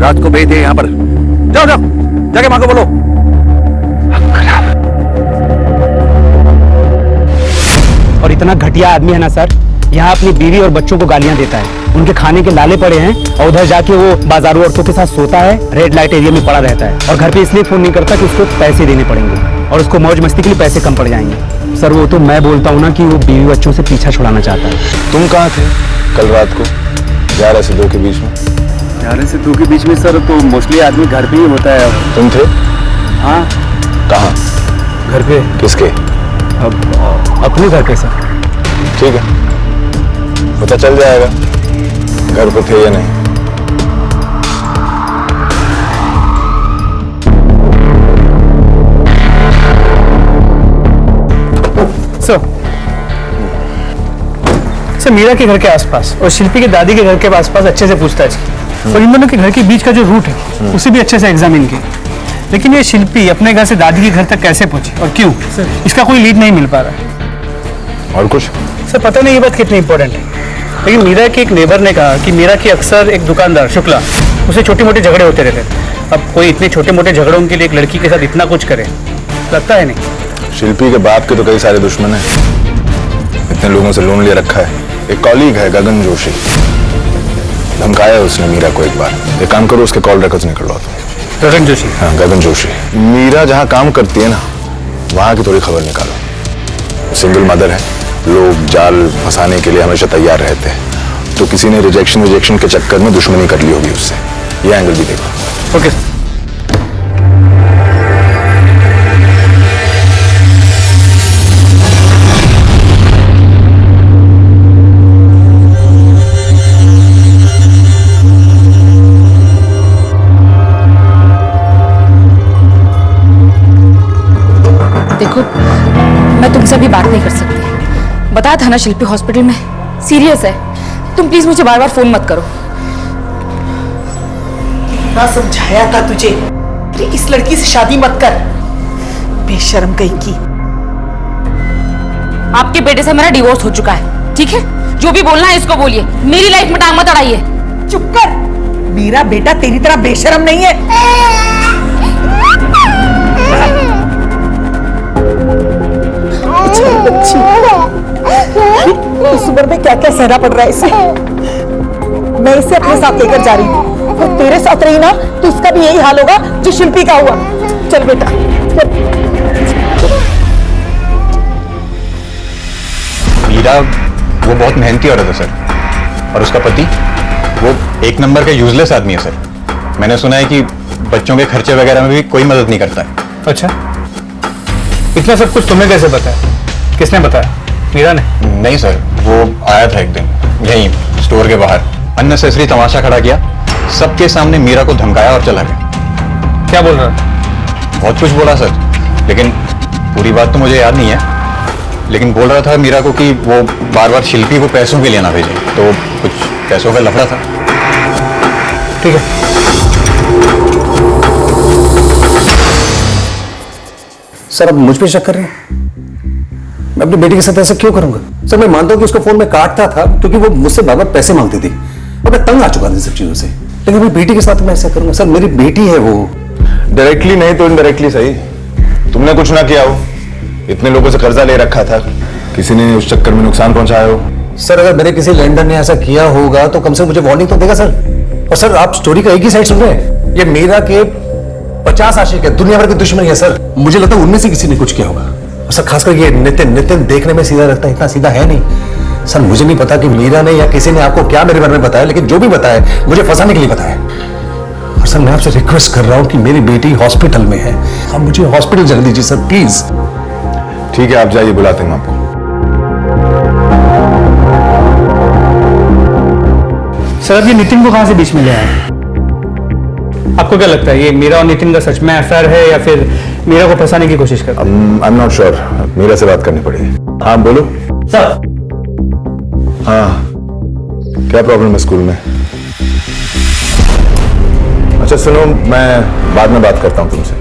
रात को भेज दिए यहाँ पर, जाओ जाओ जाके माँ को बोलो। और इतना घटिया आदमी है ना सर, यहाँ अपनी बीवी और बच्चों को गालियां देता है, उनके खाने के लाले पड़े हैं, और उधर जाके वो बाजारू औरतों के साथ सोता है, रेड लाइट एरिया में पड़ा रहता है, और घर पे इसलिए फोन नहीं करता कि उसको पैसे देने पड़ेंगे और उसको मौज मस्ती के लिए पैसे कम पड़ जाएंगे। सर वो तो मैं बोलता हूँ ना कि वो बीवी बच्चों से पीछा छुड़ाना चाहता है। तुम कहाँ थे कल रात को 11 से 2 के बीच में? 11 से 2 के बीच में सर तो मोस्टली आदमी घर पे ही होता है। तुम थे? हाँ। कहाँ? घर पे। किसके? अब अपने घर पे सर। ठीक है, पता चल जाएगा घर पे थे या नहीं। सर मीरा के घर के आसपास और शिल्पी के दादी के घर के आसपास अच्छे से पूछताछ की, और इन दोनों के घर के बीच का जो रूट है उसे भी अच्छे से एग्जामिन की, लेकिन ये शिल्पी अपने घर से दादी के घर तक कैसे पहुंची और क्यों, इसका कोई लीड नहीं मिल पा रहा। और कुछ? सर पता नहीं ये बात कितनी इंपॉर्टेंट है, लेकिन मीरा के एक नेबर ने कहा कि मीरा की अक्सर एक दुकानदार शुक्ला, उसे छोटे मोटे झगड़े होते रहते। अब कोई इतने छोटे मोटे झगड़ों के लिए एक लड़की के साथ इतना कुछ करे, लगता है नहीं। शिल्पी के बाप के तो कई सारे दुश्मन हैं, इतने लोगों से लोन ले रखा है। एक कॉलीग है गगन जोशी, धमकाया उसने मीरा को एक बार। एक काम करो, उसके कॉल रिकॉर्ड्स निकलवाओ तुम। गगन जोशी? हाँ गगन जोशी। मीरा जहाँ काम करती है ना, वहां की थोड़ी खबर निकालो। सिंगल मदर है, लोग जाल फंसाने के लिए हमेशा तैयार रहते हैं, तो किसी ने रिजेक्शन के चक्कर में दुश्मनी कर ली होगी उससे। ये एंगल भी देखो। ओके। देखो मैं तुमसे अभी बात नहीं कर सकती, बताया था ना शिल्पी हॉस्पिटल में सीरियस है। तुम प्लीज मुझे बार बार फोन मत करो। ना समझाया था तुझे कि इस लड़की से शादी मत कर, बेशर्म कहीं की। आपके बेटे से मेरा डिवोर्स हो चुका है, ठीक है? जो भी बोलना है इसको बोलिए, मेरी लाइफ में टांग मत अड़ाइए। चुप कर, मेरा बेटा तेरी तरह बेशर्म नहीं है। बच्ची, इस उम्र में क्या क्या सहना पड़ रहा है इसे। मैं इसे अपने साथ लेकर जा रही हूँ, और तेरे साथ रही ना तो इसका भी यही हाल होगा जो शिल्पी का हुआ। चल बेटा चल। मीरा वो बहुत मेहनती औरत है सर, और उसका पति वो एक नंबर का यूजलेस आदमी है सर। मैंने सुना है कि बच्चों के खर्चे वगैरह में भी कोई मदद नहीं करता है। अच्छा, इतना सब कुछ तुम्हें कैसे पता है? किसने बताया? मीरा ने? नहीं सर, वो आया था एक दिन यहीं स्टोर के बाहर, अननेसेसरी तमाशा खड़ा किया, सबके सामने मीरा को धमकाया और चला गया। क्या बोल रहा था? बहुत कुछ बोला सर, लेकिन पूरी बात तो मुझे याद नहीं है, लेकिन बोल रहा था मीरा को कि वो बार बार शिल्पी को पैसों के लिए ना भेजे, तो कुछ पैसों का लफड़ा था। ठीक है, सर अब मुझ पे शक कर रहे हैं? मैं अपनी बेटी के साथ ऐसा क्यों करूंगा? सर मैं मानता हूं कि उसको फोन में काटता था क्योंकि वो मुझसे बार बार पैसे मांगती थी, और मैं तंग आ चुका था इन सब चीजों से, लेकिन अपनी बेटी के साथ मैं ऐसा करूंगा? सर मेरी बेटी है वो। डायरेक्टली नहीं तो इनडायरेक्टली सही, तुमने कुछ ना किया हो, इतने लोगों से कर्जा ले रखा था, किसी ने उस चक्कर में नुकसान पहुंचाया हो। सर अगर मेरे किसी लेंडर ने ऐसा किया होगा तो कम से कम मुझे वार्निंग तो देगा सर। और सर आप स्टोरी का एक ही साइड सुन रहे हैं, ये मीरा के 50 आशिक है, दुनिया भर के दुश्मन है सर। मुझे लगता है उनमें से किसी ने कुछ किया होगा। सर खासकर ये नितिन देखने में सीधा लगता है, इतना सीधा है नहीं। सर मुझे नहीं पता कि मीरा ने या किसी ने आपको क्या मेरे बारे में बताया, लेकिन जो भी बताया मुझे फंसाने के लिए बताया। और सर मैं आपसे रिक्वेस्ट कर रहा हूं कि मेरी बेटी हॉस्पिटल में है, आप मुझे हॉस्पिटल जल्दी दीजिए सर प्लीज। ठीक है, आप जाइए, बुलाते हैं आपको। सर, अब ये नितिन को कहां से बीच में ले आए? आपको क्या लगता है ये मीरा और नितिन का सच में अफेयर है या फिर मीरा को फंसाने की कोशिश कर रहे हैं? I am not sure, Meera से बात करनी पड़ेगी। हाँ बोलो। सर, हाँ, क्या प्रॉब्लम है स्कूल में? अच्छा सुनो, मैं बाद में बात करता हूँ तुमसे,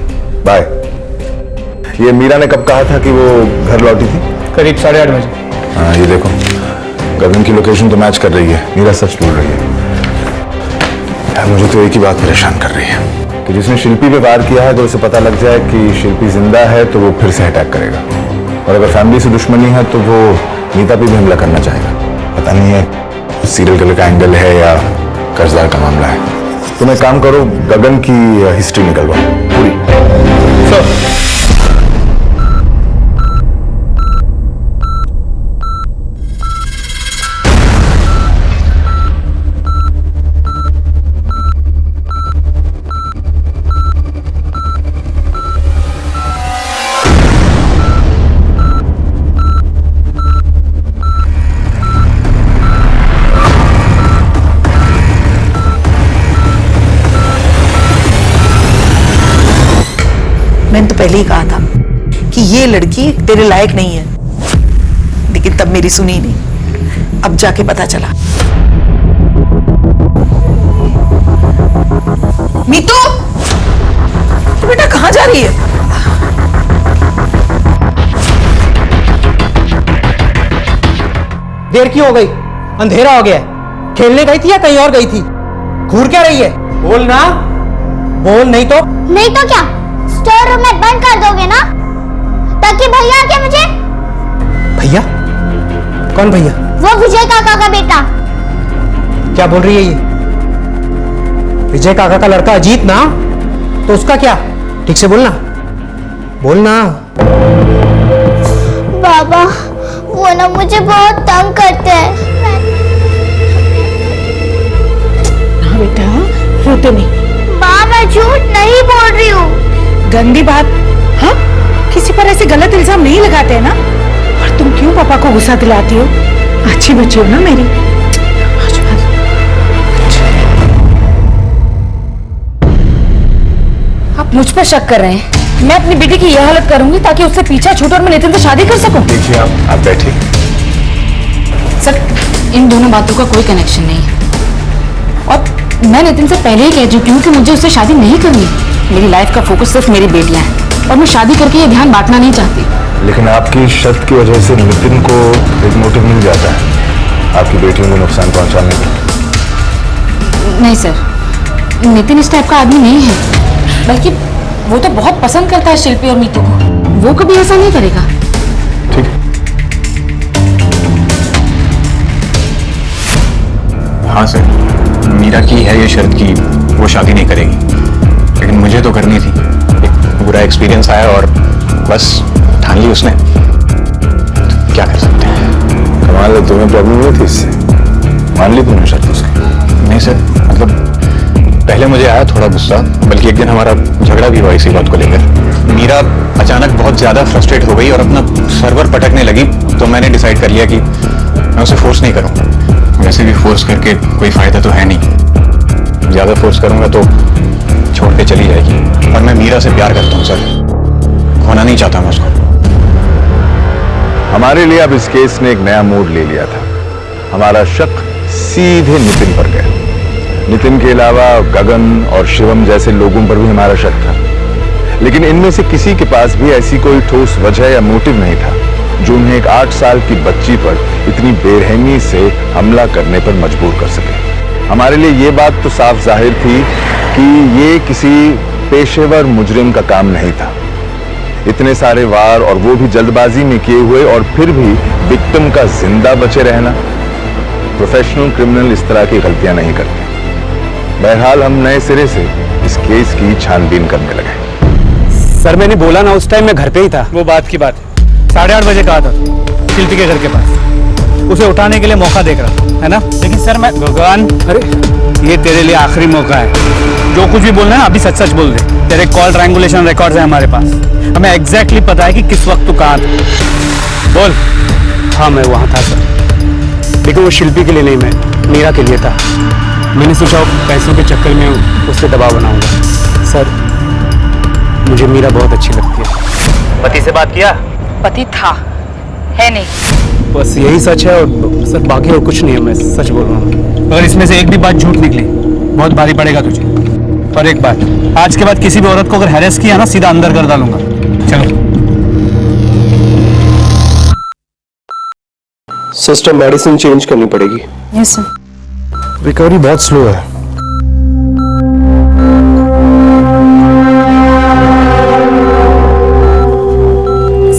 बाय। ये मीरा ने कब कहा था कि वो घर लौटी थी? करीब 8:30 बजे। हाँ, ये देखो गगन की लोकेशन तो मैच कर रही है, मीरा सच बोल रही है। यार मुझे तो एक ही बात परेशान कर रही है कि जिसने शिल्पी पे वार किया है तो उसे पता लग जाए कि शिल्पी जिंदा है तो वो फिर से अटैक करेगा, और अगर फैमिली से दुश्मनी है तो वो नीता पे भी हमला करना चाहेगा। पता नहीं है सीरियल किलर का एंगल है या कर्जदार का मामला है। तुम एक काम करो, गगन की हिस्ट्री निकलवाओ पूरी। मैंने तो पहले ही कहा था कि ये लड़की तेरे लायक नहीं है, लेकिन तब मेरी सुनी नहीं। अब जाके पता चला। मीतू, तो बेटा कहाँ जा रही है? देर क्यों हो गई? अंधेरा हो गया है। खेलने गई थी या कहीं और गई थी? घूर क्या रही है? बोल ना। बोल नहीं तो क्या स्टोर रूम में बंद कर दोगे ना, ताकि भैया आके मुझे। भैया? कौन भैया? वो विजय काका का बेटा। क्या बोल रही है ये? विजय काका का लड़का अजीत ना, तो उसका क्या? ठीक से बोलना, बोलना। बाबा, वो ना मुझे बहुत तंग करते हैं। हाँ बेटा, रोते नहीं। माँ, मैं झूठ नहीं बोल रही हूँ। गंदी बात। हाँ, किसी पर ऐसे गलत इल्जाम नहीं लगाते हैं ना। और तुम क्यों पापा को गुस्सा दिलाती हो? अच्छी बच्ची हो ना मेरी। आप मुझ पर शक कर रहे हैं? मैं अपनी बेटी की यह हालत करूंगी ताकि उससे पीछा छूटे और मैं नितिन से शादी कर सकूं। देखिए आप बैठिए। सर, इन दोनों बातों का कोई कनेक्शन नहीं है, और मैं नितिन से पहले ही कह चुकी हूँ कि मुझे उससे शादी नहीं करनी। मेरी लाइफ का फोकस सिर्फ मेरी बेटियां हैं, और मैं शादी करके ये ध्यान बांटना नहीं चाहती। लेकिन आपकी शर्त की वजह से नितिन को एक मोटिव मिल जाता है आपकी बेटियों को नुकसान पहुंचाने का। नहीं सर, नितिन इस टाइप का आदमी नहीं है, बल्कि वो तो बहुत पसंद करता है शिल्पी और मीतू को। वो कभी ऐसा नहीं करेगा। ठीक। हाँ सर, मीरा की है ये शर्त कि वो शादी नहीं करेगी, लेकिन मुझे तो करनी थी। एक बुरा एक्सपीरियंस आया और बस ठान ली उसने। तो क्या कर सकते हैं? कमाल है, तुम्हें प्रॉब्लम हुई थी इससे? मान ली तुमने शर्त उसकी? नहीं सर, मतलब पहले मुझे आया थोड़ा गुस्सा, बल्कि एक दिन हमारा झगड़ा भी हुआ इसी बात को लेकर। मीरा अचानक बहुत ज्यादा फ्रस्ट्रेट हो गई और अपना सर्वर पटकने लगी, तो मैंने डिसाइड कर लिया कि मैं उसे फोर्स नहीं करूँगा। वैसे भी फोर्स करके कोई फायदा तो है नहीं, ज्यादा फोर्स करूंगा तो छोड़ के चली जाएगी। और मैं मीरा से प्यार करता हूँ सर, खोना नहीं चाहता मैं उसको। हमारे लिए अब इस केस ने एक नया मोड़ ले लिया था। हमारा शक सीधे नितिन पर गया। नितिन के अलावा गगन और शिवम जैसे लोगों पर भी हमारा शक था, लेकिन इनमें से किसी के पास भी ऐसी कोई ठोस वजह या मोटिव नहीं था जो उन्हें एक 8 साल की बच्ची पर इतनी बेरहमी से हमला करने पर मजबूर कर सके। हमारे लिए ये बात तो साफ जाहिर थी कि ये किसी पेशेवर मुजरिम का काम नहीं था। इतने सारे वार और वो भी जल्दबाजी में किए हुए, और फिर भी विक्टिम का जिंदा बचे रहना। प्रोफेशनल क्रिमिनल इस तरह की गलतियां नहीं करते। बहरहाल हम नए सिरे से इस केस की छानबीन करने लगे। सर मैंने बोला ना, उस टाइम मैं घर पे ही था। वो बात की बात है, 8:30 बजे कहा था शिल्पी के घर के पास। उसे उठाने के लिए मौका देख रहा था, है ना? लेकिन सर मैं भगवान, अरे ये तेरे लिए आखिरी मौका है। जो कुछ भी बोलना है ना, अभी सच सच बोल दे। तेरे कॉल ट्रायंगुलेशन रिकॉर्ड्स हैं हमारे पास। हमें एग्जैक्टली पता है कि किस वक्त तू कहाँ था। बोल। हाँ मैं वहाँ था सर, लेकिन वो शिल्पी के लिए नहीं, मैं मीरा के लिए था। मैंने सोचा पैसों के चक्कर में उससे दबाव बनाऊंगा। सर मुझे मीरा बहुत अच्छी लगती है। पति से बात किया? पति था, है नहीं। बस यही सच है और सर बाकी और कुछ नहीं है, मैं सच बोल रहा हूँ। अगर इसमें से एक भी बात झूठ निकली बहुत भारी पड़ेगा तुझे। और एक बात, आज के बाद किसी भी औरत को अगर हैरेस किया ना, सीधा अंदर कर डालूंगा। चलो। सिस्टर मेडिसिन चेंज करनी पड़ेगी। Yes sir. रिकवरी बहुत स्लो है।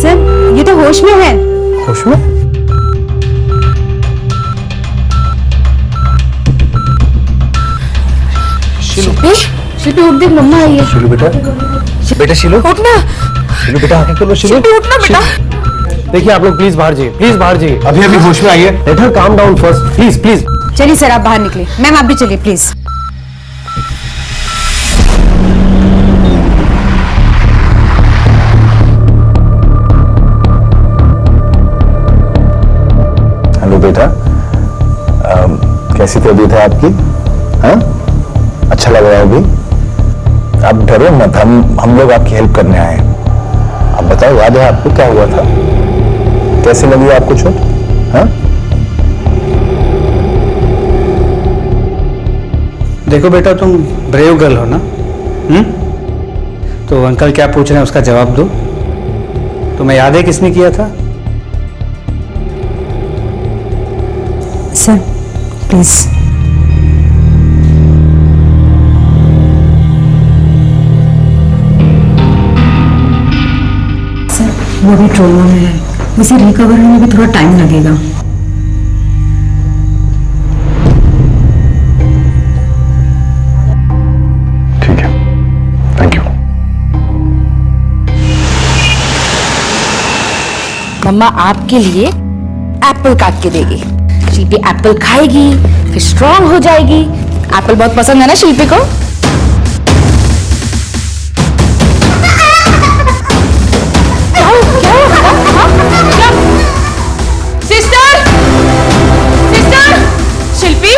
सर ये तो होश में है। होश में? शिल्पी उठ देख, मम्मा आई है। शिलू बेटा, बेटा शिलू उठना। शिलू बेटा आके कर लो। शिलू उठना बेटा। देखिए आप लोग प्लीज बाहर जाइए, प्लीज बाहर जाइए। अभी अभी होश में आइए। Let her calm down first, please please. चलिए सर आप बाहर निकले। मैम आप भी चलिए प्लीज। हेलो बेटा, कैसी तबीयत है आपकी? हाँ, अच्छा लग रहा है अभी? आप डरो मत, हम लोग आपकी हेल्प करने आए हैं। आप बताओ, याद है आपको क्या हुआ था? कैसे लगी आपको चोट? हाँ? देखो बेटा तुम ब्रेव गर्ल हो ना, तो अंकल क्या पूछ रहे हैं उसका जवाब दो। तुम्हें याद है किसने किया था? Sir please. सर वो अभी ट्रोमा में है, उसे रिकवर होने में भी थोड़ा टाइम लगेगा। ठीक है, थैंक यू। मम्मा आपके लिए एप्पल काट के देगी। शिल्पी एप्पल खाएगी, फिर स्ट्रांग हो जाएगी। एप्पल बहुत पसंद है ना शिल्पी को? सिस्टर, सिस्टर, शिल्पी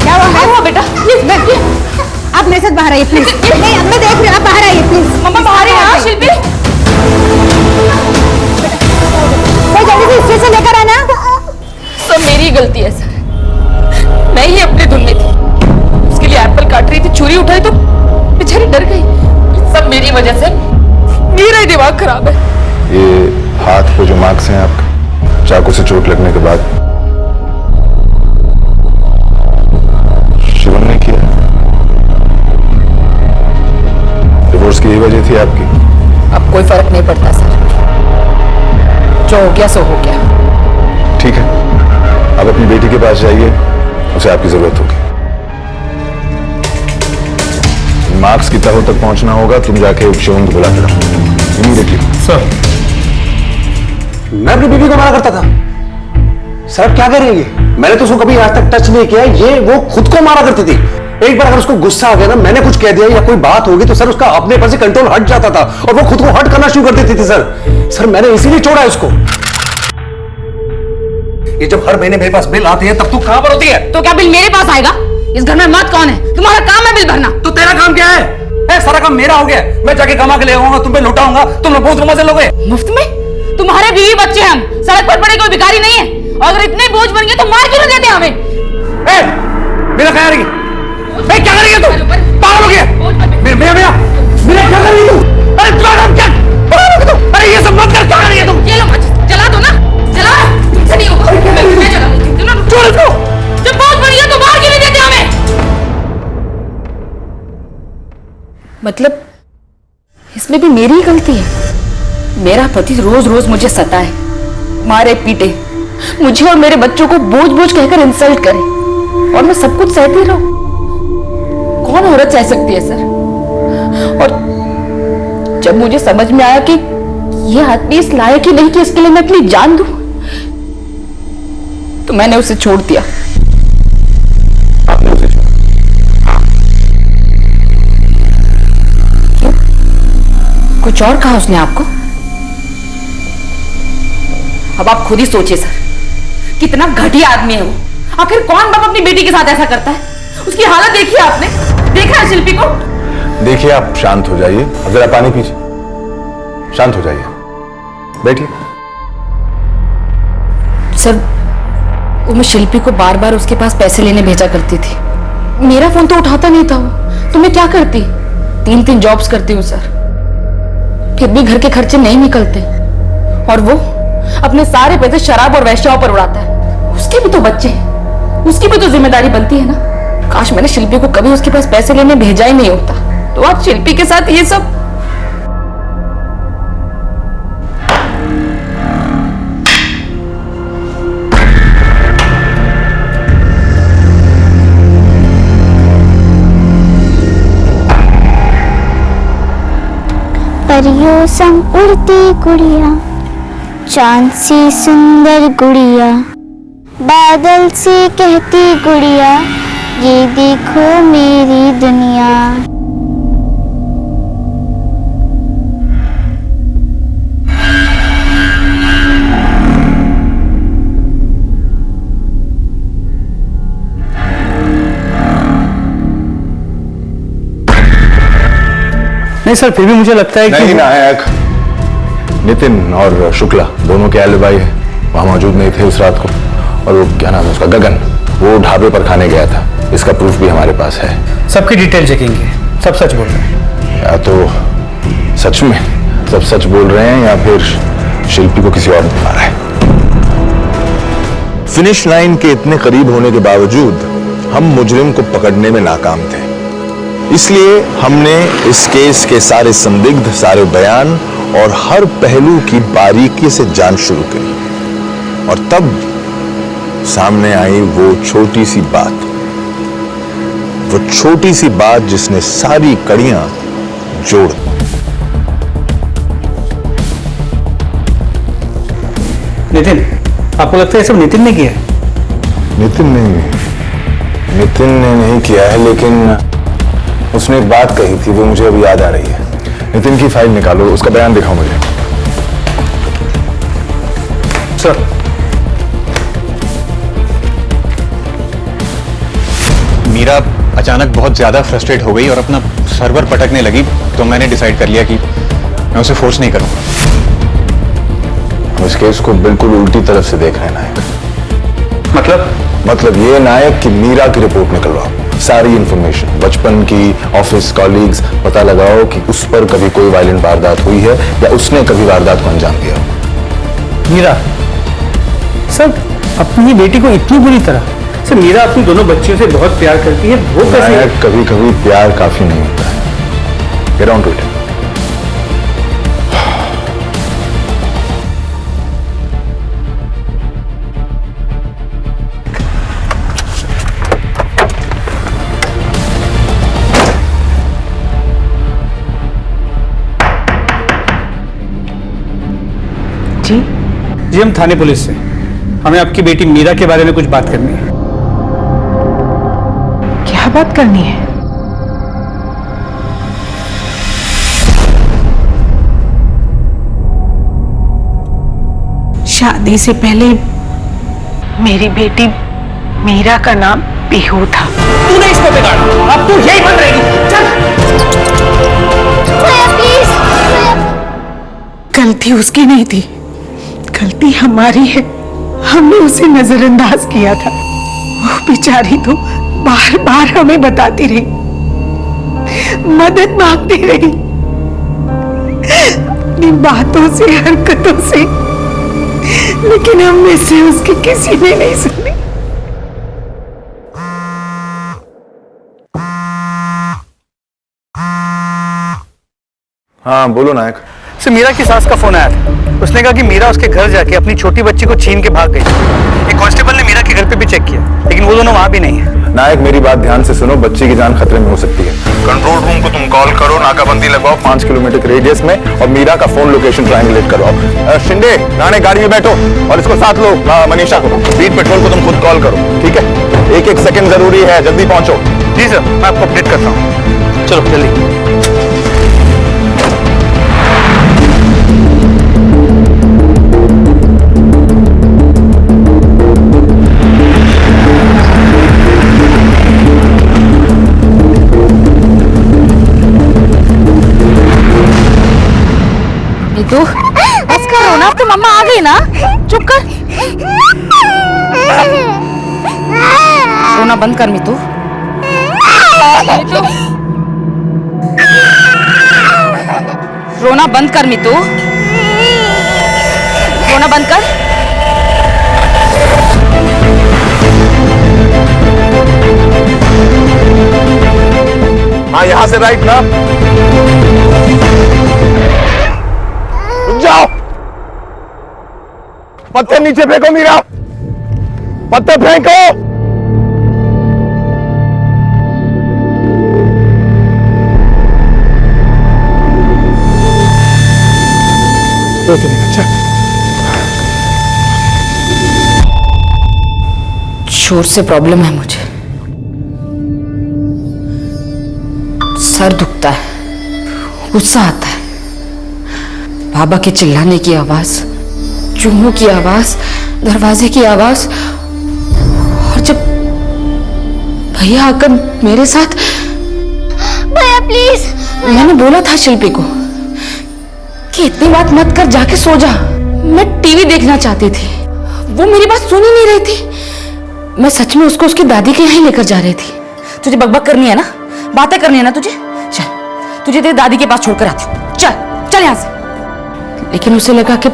क्या हुआ बेटा? आप मेरे साथ बाहर आइए प्लीज। नहीं मैं देख रही हूँ, आप बाहर आइए प्लीज। मम्मा बाहर है ना शिल्पी? जल्दी से स्टेशन लेकर आना। सब मेरी गलती है सर, मैं ही अपने धुन में थी। उसके लिए एप्पल काट रही थी, छुरी उठाई तो बेचारी डर गई। सब मेरी वजह से, मेरा ही दिमाग खराब है। ये हाथ पे जो मार्क्स हैं आपके चाकू से चोट लगने के बाद, शिवम ने किया। डिवोर्स की यही वजह थी आपकी? अब कोई फर्क नहीं पड़ता सर, जो हो गया सो हो गया। ठीक है, अब अपनी बेटी के पास जाइए, उसे आपकी जरूरत होगी। मार्क्स की तह तक पहुंचना होगा, तुम जाके शिवम को बुला कर इमीडिएटली। सर मैं अपनी बीवी को मना करता था। सर क्या करेंगे? मैंने तो उसको कभी आज तक टच नहीं किया। ये वो खुद को मारा करती थी। एक बार अगर उसको गुस्सा आ गया ना, मैंने कुछ कह दिया या कोई बात होगी तो सर उसका अपने पर से कंट्रोल हट जाता था और वो खुद को हट करना शुरू कर देती थी। सर मैंने इसीलिए छोड़ा है उसको। ये जब हर महीने मेरे पास बिल आते हैं तब तू कहां पर होती है? तो क्या बिल मेरे पास आएगा? इस घर में मर्द कौन है? तुम्हारा काम है बिल भरना। तो तेरा काम क्या है? सारा काम मेरा हो गया। मैं जाके कमा के ले आऊंगा, तुम पे लुटाऊंगा, तुम लोग बहुत मजे लोगे। मुफ्त में? तुम्हारे बीवी बच्चे हम, सड़क पर पड़े कोई भिखारी नहीं है। और अगर इतने बोझ बन गए तो मार क्यों नहीं देते हमें? मेरा क्या करेगी? क्या करेगी तू? पागल हो गया? मेरा क्या करेगी तू? अरे तुम्हारा नाम क्या? अरे ये सब मत कर, क्या करेगी तुम? ये लो जला दो ना, जला। तुमसे नहीं होगा, मैं जला देती हूँ। छोड़ इसको। जब बोझ बन गया तो मार क्यों नहीं देते हमें? मतलब इसमें भी मेरी ही गलती है? मेरा पति रोज रोज मुझे सताए, मारे पीटे, मुझे और मेरे बच्चों को बोझ बोझ कहकर इंसल्ट करे और मैं सब कुछ सहती रहूं। कौन औरत सह सकती है सर? और जब मुझे समझ में आया कि ये आदमी इस लायक ही नहीं कि इसके लिए मैं अपनी जान दूं, तो मैंने उसे छोड़ दिया। आपने उसे छोड़ा? कुछ और कहा उसने आपको? अब आप खुद ही सोचिए सर, कितना घटिया आदमी है वो। आखिर कौन बाप अपनी बेटी के साथ ऐसा करता है? उसकी हालत देखी आपने? देखा है शिल्पी को? देखिए, आप शांत हो जाइए, अब जरा पानी पीजिए, शांत हो जाइए, बैठिए। सर, वो मैं शिल्पी को बार बार उसके पास पैसे लेने भेजा करती थी। मेरा फोन तो उठाता नहीं था वो, तो मैं क्या करती? 3 जॉब्स करती हूँ सर, फिर भी घर के खर्चे नहीं निकलते। और वो अपने सारे पैसे शराब और वैश्याओं पर उड़ाता है। उसके भी तो बच्चे हैं, उसकी भी तो जिम्मेदारी बनती है ना। काश मैंने शिल्पी को कभी उसके पास पैसे लेने भेजा ही नहीं होता, तो आज शिल्पी के साथ ये सब। परियों संग उड़ती गुड़िया, चांद सी सुंदर गुड़िया, बादल से कहती गुड़िया, ये देखो मेरी दुनिया। नहीं सर, फिर भी मुझे लगता है कि नहीं नायक, नितिन और शुक्ला दोनों के एलिबाई है, वहां मौजूद नहीं थे उस रात को। और वो क्या नाम है उसका, गगन, वो ढाबे पर खाने गया था। इसका प्रूफ भी हमारे पास है। सबकी डिटेल चेकिंग है, सब सच बोल रहे हैं। या तो सच में सब सच बोल रहे हैं या फिर शिल्पी को किसी और ने मारा है। फिनिश लाइन के इतने करीब होने के बावजूद हम मुजरिम को पकड़ने में नाकाम थे, इसलिए हमने इस केस के सारे संदिग्ध, सारे बयान और हर पहलू की बारीकी से जांच शुरू करी। और तब सामने आई वो छोटी सी बात, वो छोटी सी बात जिसने सारी कड़ियां जोड़ दी। नितिन, आपको लगता है सब नितिन ने किया है? नितिन ने नहीं किया है, लेकिन उसने एक बात कही थी, वो मुझे अभी याद आ रही है। नितिन की फाइल निकालो, उसका बयान दिखाओ मुझे। सर, मीरा अचानक बहुत ज्यादा फ्रस्ट्रेट हो गई और अपना सर्वर पटकने लगी, तो मैंने डिसाइड कर लिया कि मैं उसे फोर्स नहीं करूंगा। हम इस केस को बिल्कुल उल्टी तरफ से देख रहे हैं नायक। मतलब ये नायक कि मीरा की रिपोर्ट निकलवाओ, सारी इंफॉर्मेशन, बचपन की, ऑफिस कॉलीग्स, पता लगाओ कि उस पर कभी कोई वायलेंट वारदात हुई है या उसने कभी वारदात को अंजाम दिया। मीरा सर अपनी बेटी को इतनी बुरी तरह से, मीरा अपनी दोनों बच्चियों से बहुत प्यार करती है, वो कैसे? कभी कभी प्यार काफी नहीं होता है। Get on to it. जी हम थाने पुलिस से, हमें आपकी बेटी मीरा के बारे में कुछ बात करनी है। क्या बात करनी है? शादी से पहले मेरी बेटी मीरा का नाम पीहू था। तूने इसको बिगाड़ा, अब तू यही बन रहेगी। चल। प्लीज। गलती उसकी नहीं थी, गलती हमारी है। हमने उसे नजरअंदाज किया था। वो बेचारी तो बार बार हमें बताती रही, मदद मांगती रही, अपनी बातों से, हरकतों से, लेकिन हम में से उसकी किसी ने नहीं सुनी। हाँ बोलो नायक। से मीरा की सास का फोन आया था, उसने कहा कि मीरा उसके घर जाके अपनी छोटी बच्ची को छीन के भाग गई। एक कांस्टेबल ने मीरा के घर पे भी चेक किया, लेकिन वो दोनों वहां भी नहीं है। नायक मेरी बात ध्यान से सुनो, बच्ची की जान खतरे में हो सकती है। कंट्रोल रूम को तुम कॉल करो, नाकाबंदी लगवाओ 5 किलोमीटर के रेडियस में, और मीरा का फोन लोकेशन ट्रायंगुलेट करवाओ। शिंदे, राणे गाड़ी में बैठो और इसको साथ लो, मनीषा को। बीट पेट्रोल को तुम खुद कॉल करो, ठीक है? एक सेकंड जरूरी है, जल्दी पहुंचो। जी सर, मैं आपको अपडेट करता हूँ। चलो जल्दी। मितू, बस कर रोना, अब तो मम्मा आ गई ना, चुप कर। रोना बंद कर मितू। रोना बंद कर मितू, रोना बंद कर। हाँ, यहां से राइट ना। रुक जाओ, पत्थर नीचे फेंको मीरा, पत्थर फेंको। शोर से प्रॉब्लम है मुझे, सर दुखता है, गुस्सा आता है, बाबा के चिल्लाने की आवाज, चूहों की आवाज, दरवाजे की आवाज, और जब भैया आकर मेरे साथ। भैया प्लीज। मैंने बोला था शिल्पी को कि इतनी बात मत कर, जाके सो जा। मैं टीवी देखना चाहती थी, वो मेरी बात सुन ही नहीं रही थी। मैं सच में उसको उसकी दादी के यहाँ लेकर जा रही थी। तुझे बकबक करनी है ना, बातें करनी है ना तुझे, चल तुझे तेरी दादी के पास छोड़कर आती हूँ, चल चल यहाँ से। लेकिन उसे लगा कि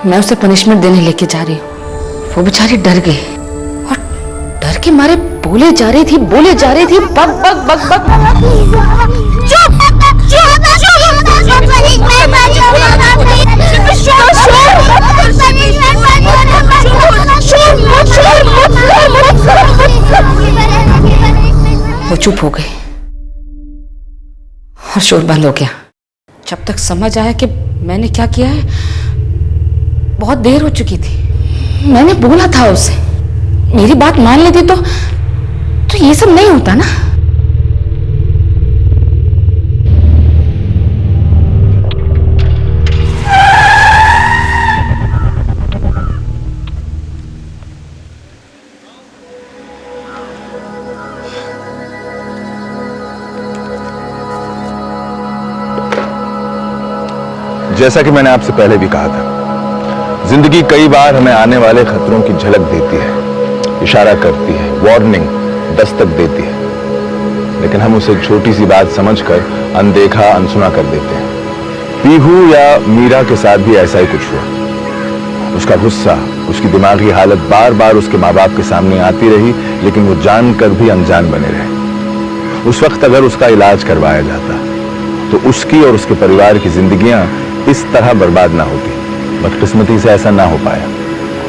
मैं उसे पनिशमेंट देने लेके जा रही हूँ। वो बेचारी डर गई और डर के मारे बोले जा रही थी, बक बक बक बक। चुप चुप वो चुप हो गई और शोर बंद हो गया। जब तक समझ आया कि मैंने क्या किया है, बहुत देर हो चुकी थी। मैंने बोला था उसे, मेरी बात मान लेती तो ये सब नहीं होता ना। जैसा कि मैंने आपसे पहले भी कहा था, जिंदगी कई बार हमें आने वाले खतरों की झलक देती है, इशारा करती है, वार्निंग, दस्तक देती है, लेकिन हम उसे एक छोटी सी बात समझकर अनदेखा अनसुना कर देते हैं। पीहू या मीरा के साथ भी ऐसा ही कुछ हुआ। उसका गुस्सा, उसकी दिमागी हालत बार बार उसके माँ बाप के सामने आती रही, लेकिन वो जानकर भी अनजान बने रहे। उस वक्त अगर उसका इलाज करवाया जाता तो उसकी और उसके परिवार की जिंदगियां इस तरह बर्बाद ना होती। बदकिस्मती से ऐसा ना हो पाया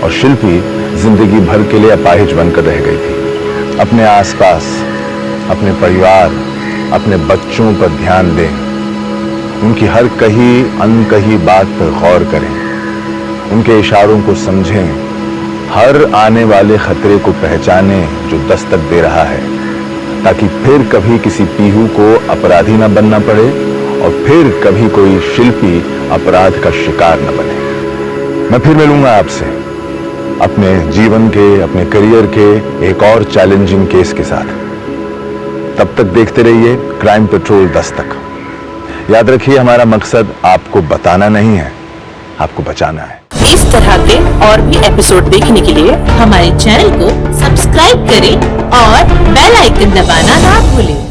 और शिल्पी जिंदगी भर के लिए अपाहिज बनकर रह गई थी। अपने आसपास, अपने परिवार, अपने बच्चों पर ध्यान दें, उनकी हर कही अनकही बात पर गौर करें, उनके इशारों को समझें, हर आने वाले खतरे को पहचानें जो दस्तक दे रहा है, ताकि फिर कभी किसी पीहू को अपराधी न बनना पड़े और फिर कभी कोई शिल्पी अपराध का शिकार न बने। मैं फिर मिलूंगा आपसे अपने जीवन के, अपने करियर के एक और चैलेंजिंग केस के साथ। तब तक देखते रहिए क्राइम पेट्रोल दस्तक। याद रखिए, हमारा मकसद आपको बताना नहीं है, आपको बचाना है। इस तरह के और भी एपिसोड देखने के लिए हमारे चैनल को सब्सक्राइब करें और बेल आइकन दबाना ना भूलें।